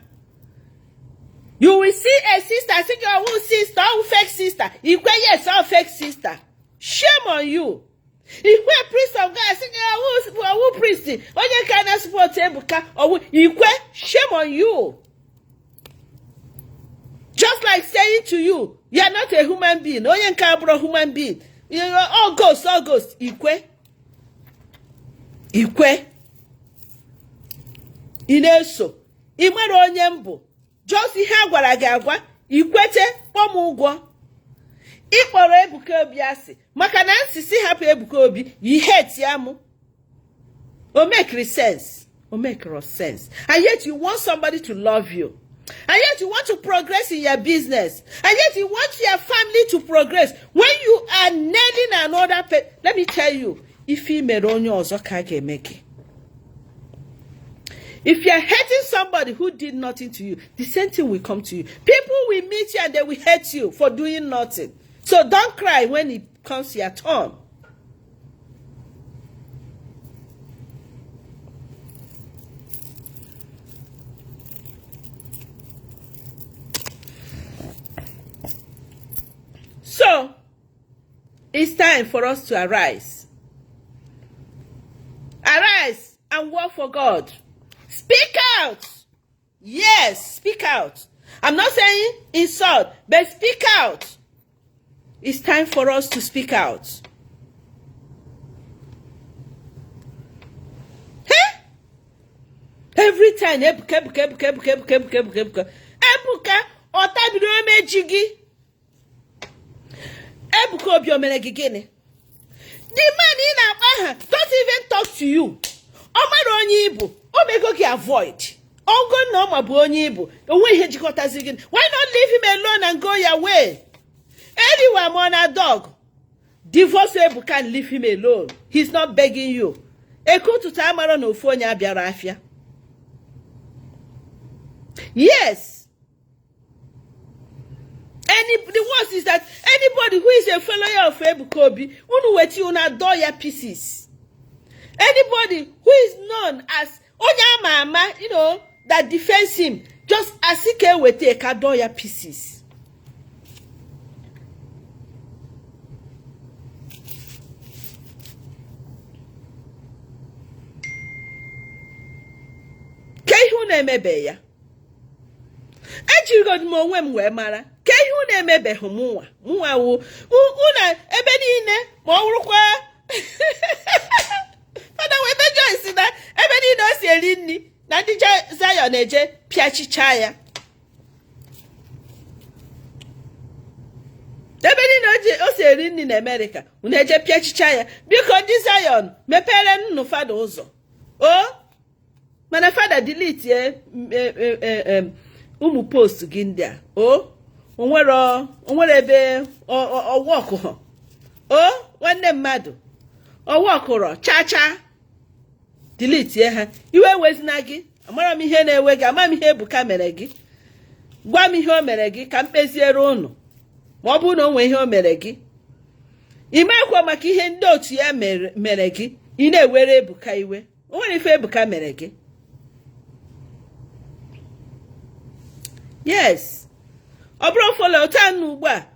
[SPEAKER 1] You will see a sister, I think your sister, or fake sister. You can yes, or fake sister. Shame on you. If we're priest of God, I think who priest? When you cannot support Ebuka or shame on you. Just like saying to you, you are not a human being. No, you can't be a human being. You are all ghosts, all ghosts. Ikwe. Ineso. Imaro onyembo. Just ihe agwara gị agwa. Ikwete kpọm ụgwọ. Ikpọrọ Ebuka Obi asị. Maka na nsisi hapụ Ebuka Obi, you hate ya mụ. O make sense. O make sense. And yet you want somebody to love you. And yet you want to progress in your business. And yet you want your family to progress. When you are nailing another person, let me tell you, if you mere onye ọzọ ka ga-emeke. If you are hating somebody who did nothing to you, the same thing will come to you. People will meet you and they will hate you for doing nothing. So don't cry when it comes your turn. So, it's time for us to arise. Arise and work for God. Speak out. Yes, speak out. I'm not saying insult, but speak out. It's time for us to speak out. Huh? Every time, Ebuka, otabido emejigi. Ebuka Obi omere gịnị? The man in Abaha don't even talk to you. Omaro onye Igbo, omego gi avoid. Ogo no ma bụ onye Igbo, onwe ihe jikọtazi gị. Why not leave him alone and go your way? Anyway, I'm on a dog. Divorce Ebuka and leave him alone. He's not begging you. eke ụtụtụ amara na ofu onye abịara afịa. Yes. The worst is that anybody who is a follower of Ebuka Obi, unu weti una do ya pieces. Anybody who is known as Onya Mama, you know, that defends him, just asike wete ekado ya pieces. Ke ihu na-emebe ya. Ejirigod m onwe m wee mara ka ihu na-emebeghị mụnwa wu una ebe niile ma ọ wụrụkwa fada wee Joyce na ebe niile o si eri nri na ndị Zion eje pịachicha ya. Ebe niile o si eri nri na America unu eje pịachicha ya. Biko ndị Zion mepere nnụ fada ụzọ. Mana fada delete ụmụ post gị ndị a. Onwere ebe ọwọkụ ha. Nwanne mmadụ ọwọkụrọ chacha delete ha. Iwe wezina gị. Amara m ihe na-ewe gị, ama m ihe Ebuka mere gị. Gwa m ihe o mere gị ka m kpeziere unu. Ma ọ bụrụ na o nwee ihe o mere gị. Imekwa maka ihe ndị otu ya mere gị, ị na-ewere Ebuka iwe. O nwere ife Ebuka mere gị. Yes. Obro follow tanu ugbu a.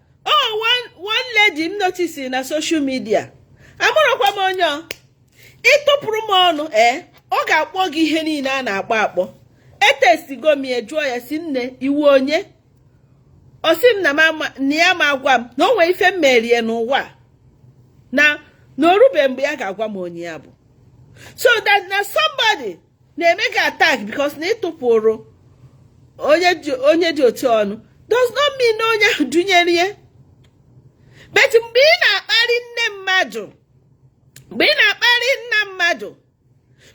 [SPEAKER 1] One lady m notice na social media. Amụrụkwa m onye ịtụpụrụ m ọnụ ọ ga-akpọ gị ihe niile a na-akpọ akpọ. Etestigo m jụọ ya si nne iwu onye. O si m na ya ma agwa m na o nwee ife m merie n'ụwa na orube mgbe ya ga-agwa m onye ya bụ. So that na somebody na-eme gị attack because na ịtụpụrụ onye dị otu ọnụ does not mean na onye ahụ dunyere ya. But mgbe ị na-akparị nne mmadụ, mgbe ị na-akparị nna mmadụ,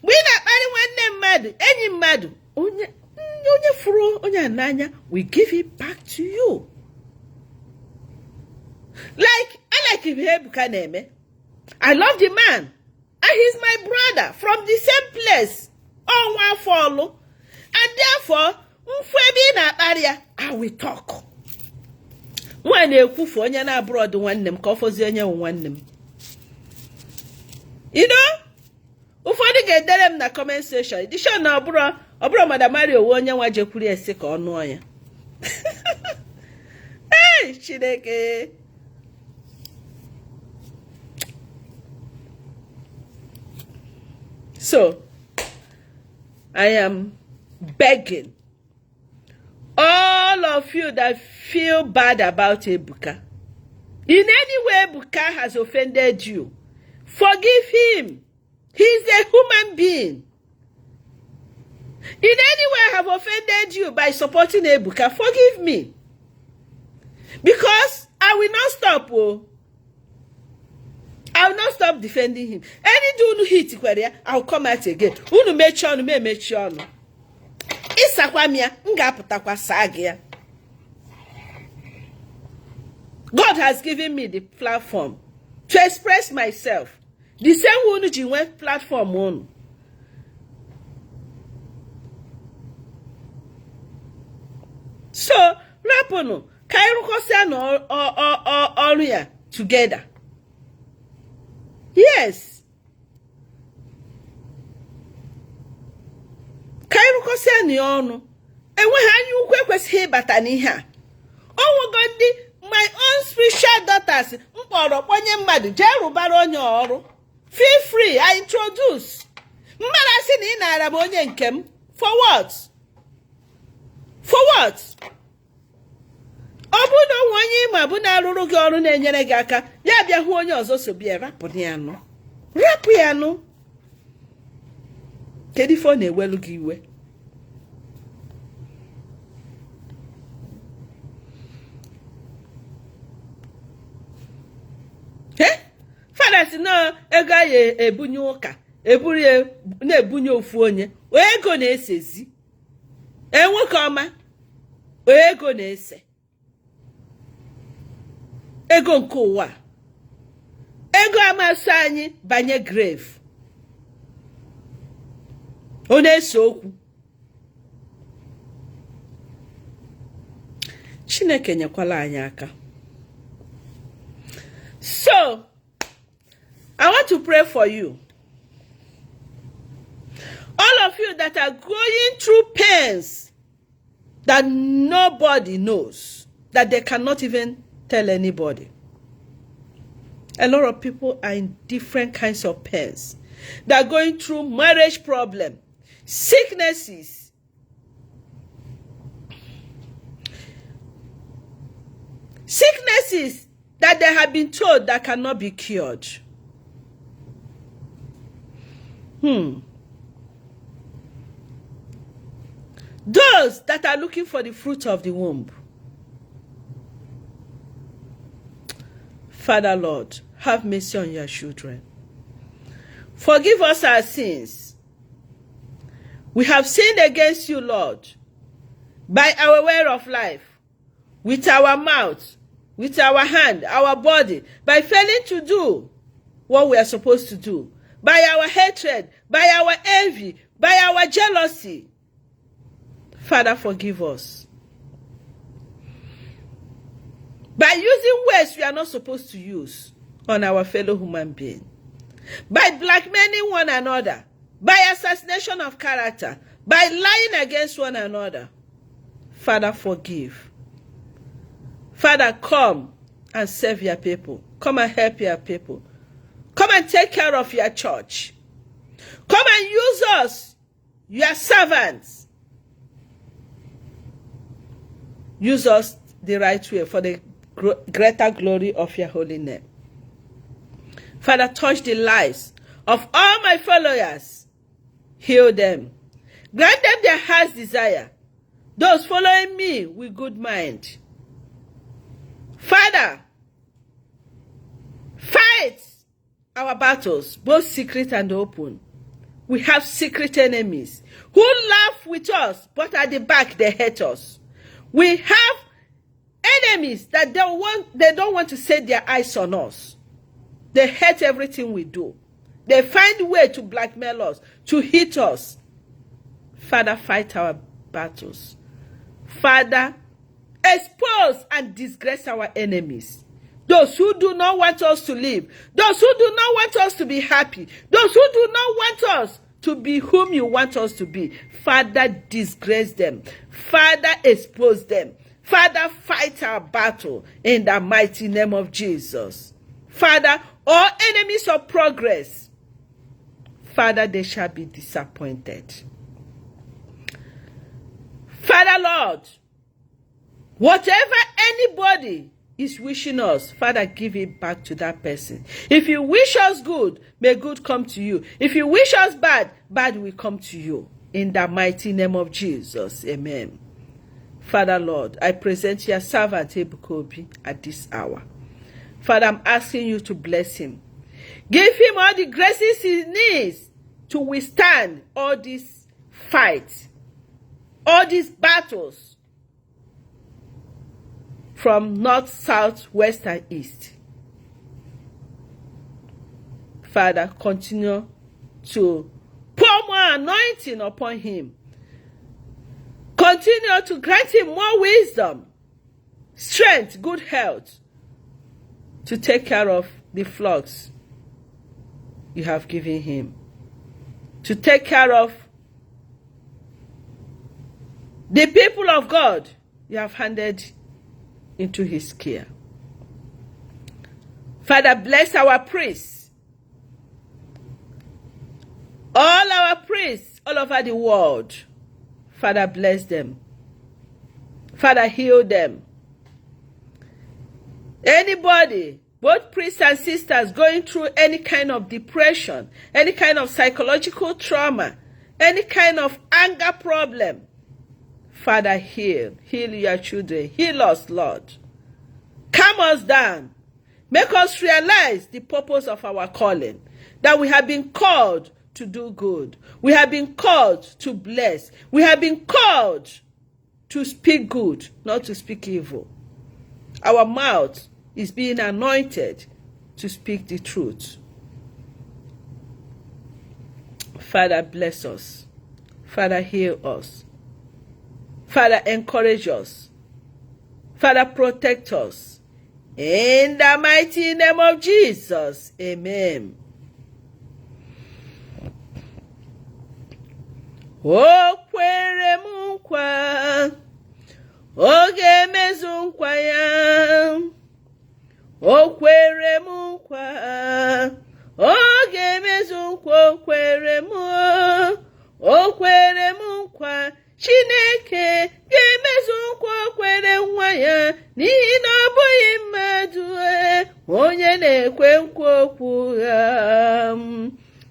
[SPEAKER 1] mgbe ị na-akparị nwanne mmadụ, enyi mmadụ, onye furu onye n'anya we give it back to you. Like I like Ebuka na-eme. I love the man and he's my brother from the same place. Ọnwa follow and therefore mfu ebe ị na-akparị ya I will talk. Nwa na-ekwufu onye na-abroad nwanne m ka ọ fọzie onye nwanne m. You know? Ụfọdụ ga-edere m na comment section. Edition na ọbụrụ Madam Mario onye nwa jekwuru ese ka ọ nụọ ya. Hey, Chineke. So, I am begging all of you that feel bad about Ebuka. In any way Ebuka has offended you, forgive him. He's a human being. In any way I have offended you by supporting Ebuka, forgive me. Because I will not stop. I will not stop defending him. Any do hit kwere, I will come out again. Unu mechi ọnụ, me mechi ọnụ. Isakwa m ya, m ga-apụtakwa saa gị ya. God has given me the platform to express myself. The same way unu ji nwee platform unu. So, rapụnụ, ka anyị rụkọsịa n'ọrụ ya together. Yes. Ka anyị rụkọsịa n'ọnụ. Enweghị anya ukwu ekwesịghị ịbata n'ihe a. Ọnwụgo ndị my own spiritual daughters mkpọrọ kpọnye mmadụ jee rụbara onye ọrụ. Feel free, I introduce. Mmadụ asị na ị nara m onye nke m. For what? For what? Ọ bụ na onwe onye ịma bụ na-arụrụ gị ọrụ na-enyere gị aka, ya bịa hụ onye ọzọ so bịa rapụ ya nụ. Rapụ ya nụ. Kedu ife ọ na-ewelu gị iwe? Fada si na ego anyị ebunye ụka, eburu na-ebunye ofu onye, ego na-esezi. Nwoke ọma, ego na-ese. Ego nke ụwa. Ego amasị anyị banye grave. Ọ na-ese okwu. Chineke nyekwala anyị aka. So, I want to pray for you. All of you that are going through pains that nobody knows, that they cannot even tell anybody. A lot of people are in different kinds of pains. They are going through marriage problem, sicknesses, that they have been told that cannot be cured. Those that are looking for the fruit of the womb. Father, Lord, have mercy on your children. Forgive us our sins. We have sinned against you, Lord, by our way of life, with our mouth, with our hand, our body, by failing to do what we are supposed to do, by our hatred, by our envy, by our jealousy. Father, forgive us. By using words we are not supposed to use on our fellow human being, by blackmailing one another, by assassination of character, by lying against one another. Father, forgive. Father, come and save your people. Come and help your people. Come and take care of your church. Come and use us, your servants. Use us the right way for the greater glory of your holy name. Father, touch the lives of all my followers. Heal them. Grant them their heart's desire. Those following me with good mind. Father, fight our battles, both secret and open. We have secret enemies who laugh with us, but at the back they hate us. We have enemies that they don't want to set their eyes on us. They hate everything we do. They find a way to blackmail us, to hit us. Father, fight our battles. Father, expose and disgrace our enemies. Those who do not want us to live. Those who do not want us to be happy. Those who do not want us to be whom you want us to be. Father, disgrace them. Father, expose them. Father, fight our battle in the mighty name of Jesus. Father, all enemies of progress, Father, they shall be disappointed. Father, Lord, whatever anybody is wishing us, Father, give it back to that person. If you wish us good, may good come to you. If you wish us bad, bad will come to you. In the mighty name of Jesus, amen. Father, Lord, I present your servant Ebuka Obi at this hour. Father, I'm asking you to bless him. Give him all the graces he needs to withstand all these fights, all these battles from north, south, west, and east. Father, continue to pour more anointing upon him. Continue to grant him more wisdom, strength, good health to take care of the flocks you have given him, to take care of the people of God you have handed into his care. Father, bless our priests, all our priests all over the world. Father, bless them. Father, heal them. Anybody, both priests and sisters, going through any kind of depression, any kind of psychological trauma, any kind of anger problem, Father, heal. Heal your children. Heal us, Lord. Calm us down. Make us realize the purpose of our calling, that we have been called to do good. We have been called to bless. We have been called to speak good, not to speak evil. Our mouth is being anointed to speak the truth. Father, bless us. Father, heal us. Father, encourage us. Father, protect us. In the mighty name of Jesus. Amen. O kwere m nkwa, o ga-emezu nkwa ya. O kwere m nkwa, o ga-emezu nkwa o kwere m. O kwere m nkwa, Chineke ga-emezu nkwa o kwere nwa ya, n'ihi na ọ bụghị mmadụ onye na-ekwe nkwa okwu ya.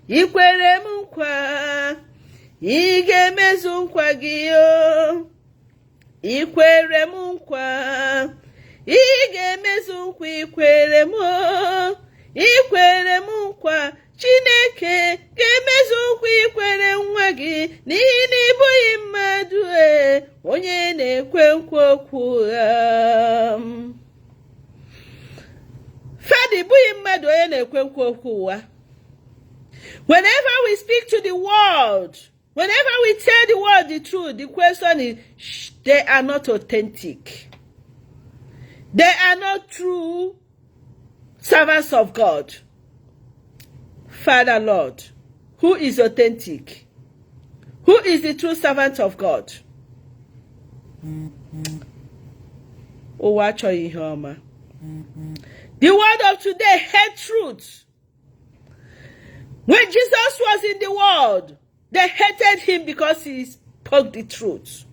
[SPEAKER 1] I kwere m nkwa, ị ga-emezu nkwa gị o. I kwere m nkwa, ị ga-emezu nkwa i kwere m o. I kwere m nkwa, Chineke ga-emezu nkwa i kwere nwa gị, n'ihi na ị bụghị mmadụ onye na-ekwe nkwa okwu ya. Fada, ị bụghị mmadụ onye na-ekwe nkwa okwu ụwa. Whenever we speak to the world, whenever we tell the world the truth, the question is, they are not authentic. They are not true servants of God. Father, Lord, who is authentic? Who is the true servant of God? The word of today hate truth. When Jesus was in the world, they hated him because he spoke the truth.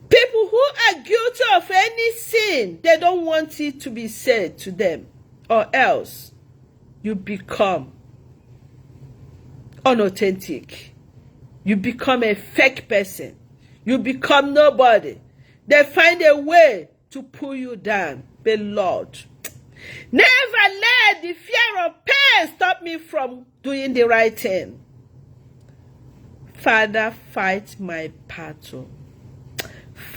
[SPEAKER 1] People who are guilty of any sin, they don't want it to be said to them, or else you become unauthentic. You become a fake person. You become nobody. They find a way to pull you down. But Lord, never let the fear of pain stop me from doing the right thing. Father, fight my battle.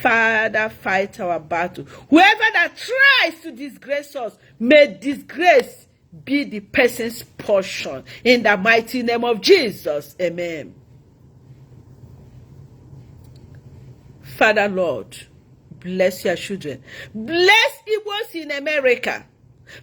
[SPEAKER 1] Father, fight our battle. Whoever that tries to disgrace us, may disgrace be the person's portion. In the mighty name of Jesus. Amen. Father, Lord, bless your children. Bless Igbos in America.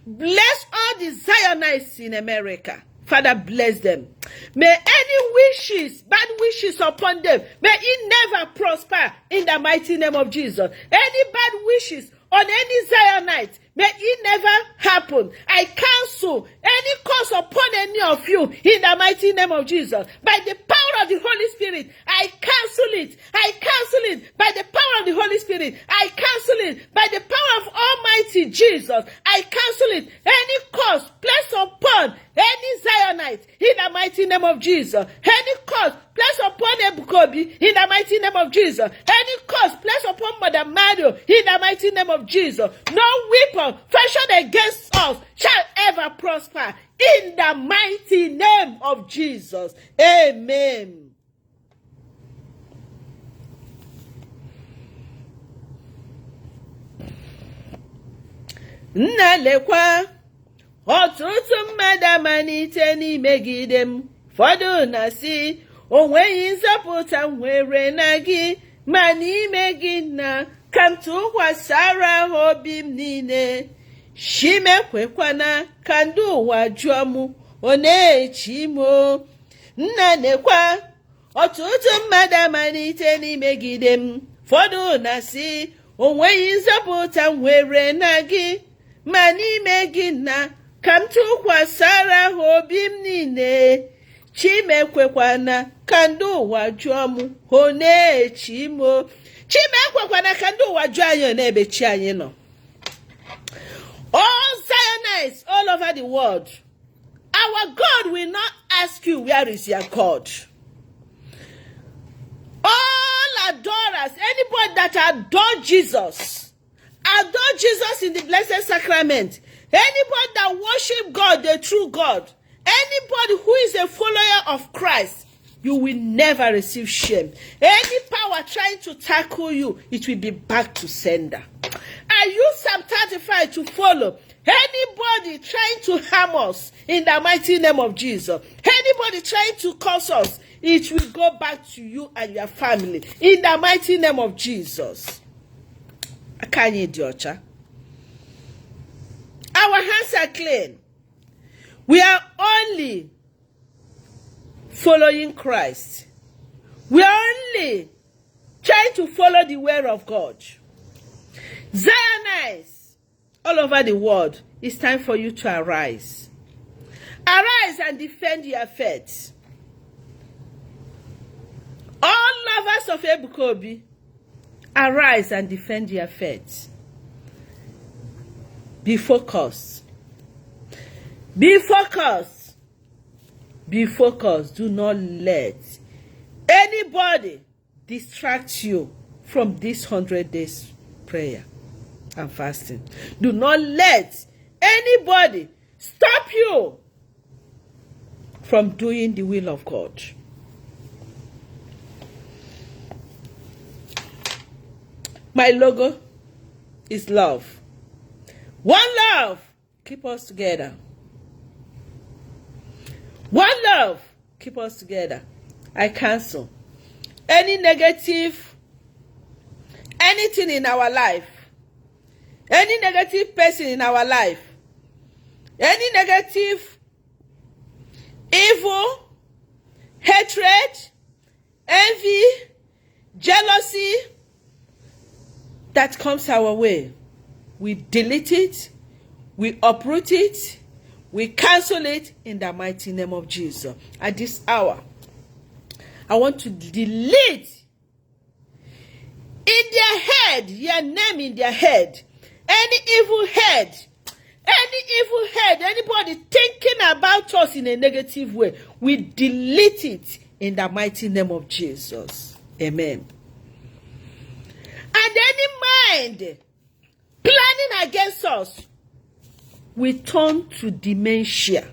[SPEAKER 1] Bless all the Zionites in America. Father, bless them. May any wishes, bad wishes upon them, may it never prosper in the mighty name of Jesus. Any bad wishes on any Zionite, may it never happen. I cancel any curse upon any of you in the mighty name of Jesus. By the power of the Holy Spirit, I cancel it. I cancel it. By the power of the Holy Spirit, I cancel it. By the power of Almighty Jesus, I cancel it. Any curse placed upon any Zionite in the mighty name of Jesus. Any curse placed upon Ebukobi in the mighty name of Jesus. Any curse placed upon Mother Mario in the mighty name of Jesus. No weapon fashioned against us shall ever prosper in the mighty name of Jesus. Amen. Nnalekwa ọtụtụ mmadụ amalite n'imegide m. Ụfọdụ na-asị, o nweghị nzọpụta nwere na gị, ma n'ime gị na ka m tụkwasara ha obi m niile. Chimekwekwala ka ndị ụwa jụọ m, ọ na-echi m. Nnalekwa ọtụtụ mmadụ amalite n'imegide m. Ụfọdụ na-asị, o nweghị nzọpụta nwere na gị, ma n'ime gị na ka m tụkwasara ha obi m niile. Chimekwekwala ka ndị ụwa jụọ m, ọ na-echi m. Chimekwekwala ka ndị ụwa jụọ anyị, ọ na-ebechi anyị nọ. All Zionites all over the world, our God will not ask you, where is your God? All adorers, anybody that adore Jesus in the Blessed Sacrament, anybody that worship God, the true God, anybody who is a follower of Christ, you will never receive shame. Any power trying to tackle you, it will be back to sender. I use Psalm 35 to follow anybody trying to harm us in the mighty name of Jesus. Anybody Anybody trying to curse us, it will go back to you and your family. In the mighty name of Jesus. Our hands are clean. We are only following Christ. We are only trying to follow the word of God. Zionites all over the world, it's time for you to arise. Arise and defend your faith. All lovers of Ebukobi, arise and defend your faith. Be focused. Be focused. Be focused. Do not let anybody distract you from this 100 days prayer and fasting. Do not let anybody stop you from doing the will of God. My logo is love. One love, keep us together. One love, keep us together. I cancel any negative, anything in our life, any negative person in our life, any negative, evil, hatred, envy, jealousy that comes our way. We delete it, we uproot it, we cancel it in the mighty name of Jesus. At this hour, I want to delete in their head, your name in their head, any evil head, anybody thinking about us in a negative way, we delete it in the mighty name of Jesus. Amen. And any mind planning against us, we turn to dementia.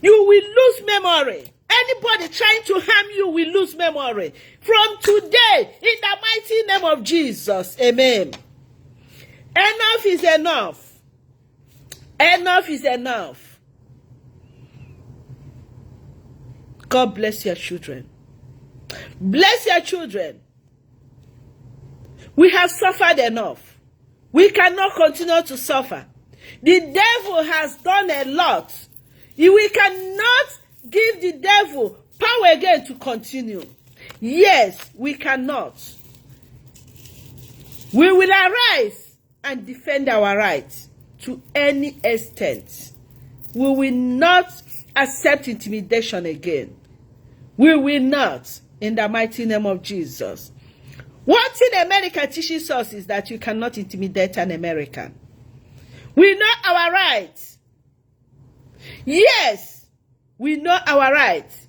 [SPEAKER 1] You will lose memory. Anybody trying to harm you will lose memory. From today, in the mighty name of Jesus. Amen. Enough is enough. Enough is enough. God bless your children. Bless your children. We have suffered enough. We cannot continue to suffer. The devil has done a lot. We cannot give the devil power again to continue. Yes, we cannot. We will arise and defend our rights to any extent. We will not accept intimidation again. We will not, in the mighty name of Jesus. One thing America teaches us is that you cannot intimidate an American. We know our rights. Yes, we know our rights.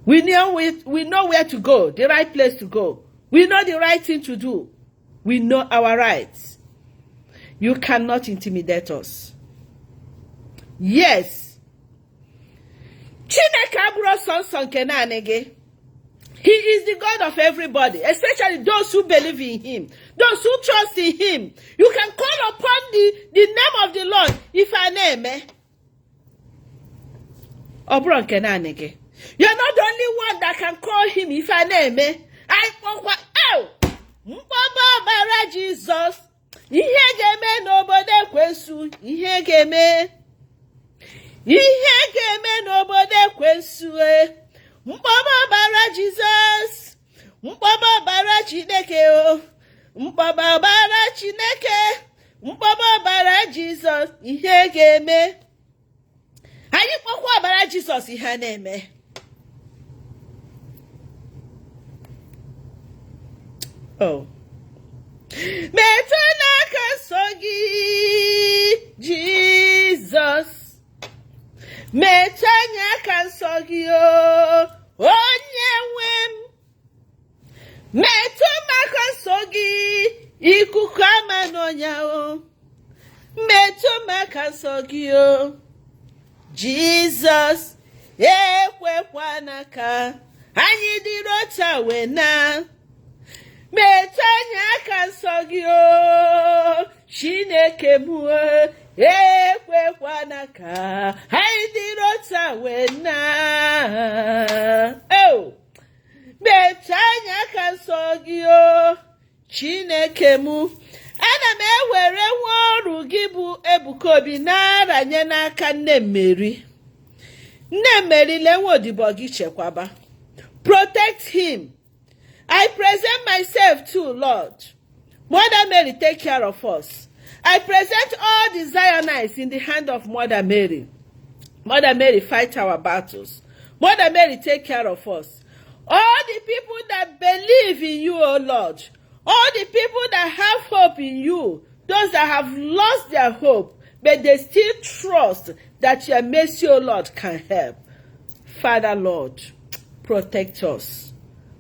[SPEAKER 1] We know where to go, the right place to go. We know the right thing to do. We know our rights. You cannot intimidate us. Yes. Chineke abụrụ sọnsọ nke naanị gị. He is the God of everybody, especially those who believe in him, those who trust in him. You can call upon the name of the Lord if I name it. You're not the only one that can call him if I name it. Mbaba Jesus. Ihe ga-eme n'obodo ekwensu. Ihe ga-eme n'obodo ekwensu. Mbaba bara Jesus. Mbaba bara Chineke o. Mbaba bara Chineke. Mbaba bara Jesus. Ihe ga-eme. Anyị kpọkwa bara Jesus ihe na-eme. Oh. Metụ n'aka nsọ gị, Jesus. Metụ n'aka nsọ gị o, onye nwe m. Metụ n'aka nsọ gị, ikuku ama n'ọnya o. Metụ n'aka nsọ gị o, Jesus. Ekwekwana ka anyị dịrị otu awe na. Metanye aka nsọ gị o, Chineke m, ekwekwana ka anyị dịrị wena. Oh, betanya kansogio Chineke mu. Ana m ewere nwa ọrụ gị bụ Ebuka Obi na-aranye n'aka Nne Mary. Nne Mary lenwe odibo gị chekwaba. Protect him. I present myself too, Lord. Mother Mary, take care of us. I present all the Zionites in the hand of Mother Mary. Mother Mary, fight our battles. Mother Mary, take care of us. All the people that believe in you, O Lord. All the people that have hope in you. Those that have lost their hope, but they still trust that your mercy, O Lord, can help. Father, Lord, protect us.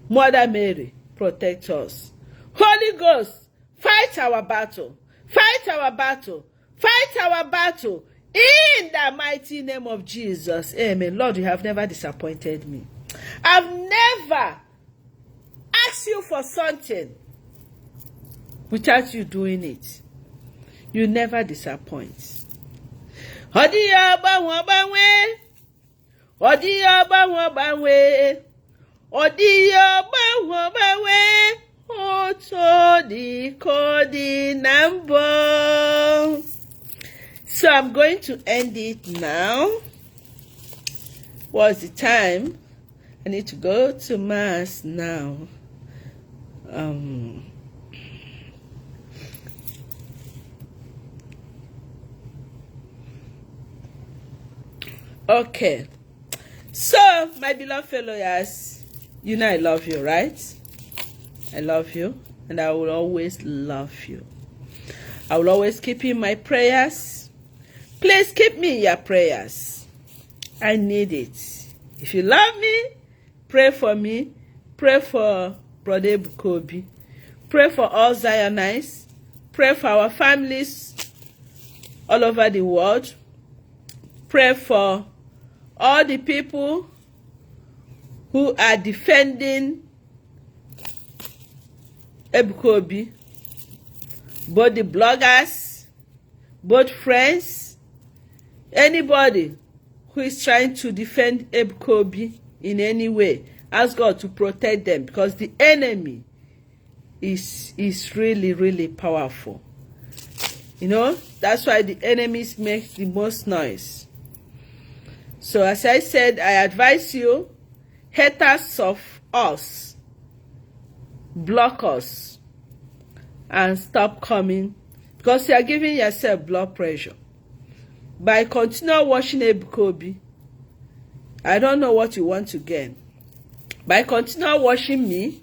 [SPEAKER 1] Mother Mary, protect us. Holy Ghost, fight our battle. Fight our battle. Fight our battle. In the mighty name of Jesus. Amen. Lord, you have never disappointed me. I've never asked you for something without you doing it. You never disappoint. Odiyo banwe banwe. Odiyo banwe banwe. Odiyo banwe banwe. Oto di kodi nambo. So I'm going to end it now. What's the time? I need to go to Mass now. Okay. So, my beloved followers, you know I love you, right? I love you, and I will always love you. I will always keep you in my prayers. Please keep me in your prayers. I need it. If you love me, pray for me. Pray for Brother Ebuka Obi. Pray for all Zionites. Pray for our families all over the world. Pray for all the people who are defending Ebuka Obi, both the bloggers, both friends, anybody who is trying to defend Ebuka Obi in any way. Ask God to protect them, because the enemy is really, really powerful. You know, that's why the enemies make the most noise. So as I said, I advise you, haters of us, block us and stop coming, because you are giving yourself blood pressure by continuing watching Ebuka Obi. I don't know what you want to gain by continuing watching me.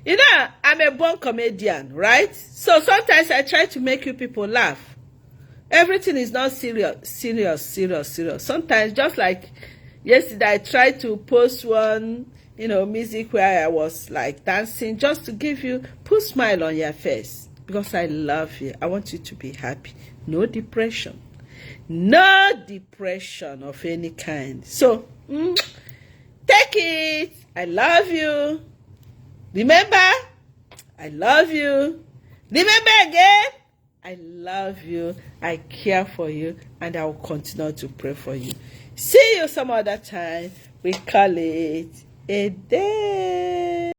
[SPEAKER 1] You know, I'm a born comedian, right? So sometimes I try to make you people laugh. Everything is not serious. Sometimes, just like yesterday, I tried to post one, music where I was like dancing, just to give you, put smile on your face, because I love you. I want you to be happy. No depression. No depression of any kind. So, take it. I love you. Remember, I love you. Remember again, I love you. I care for you, and I will continue to pray for you. See you some other time. We call it a day.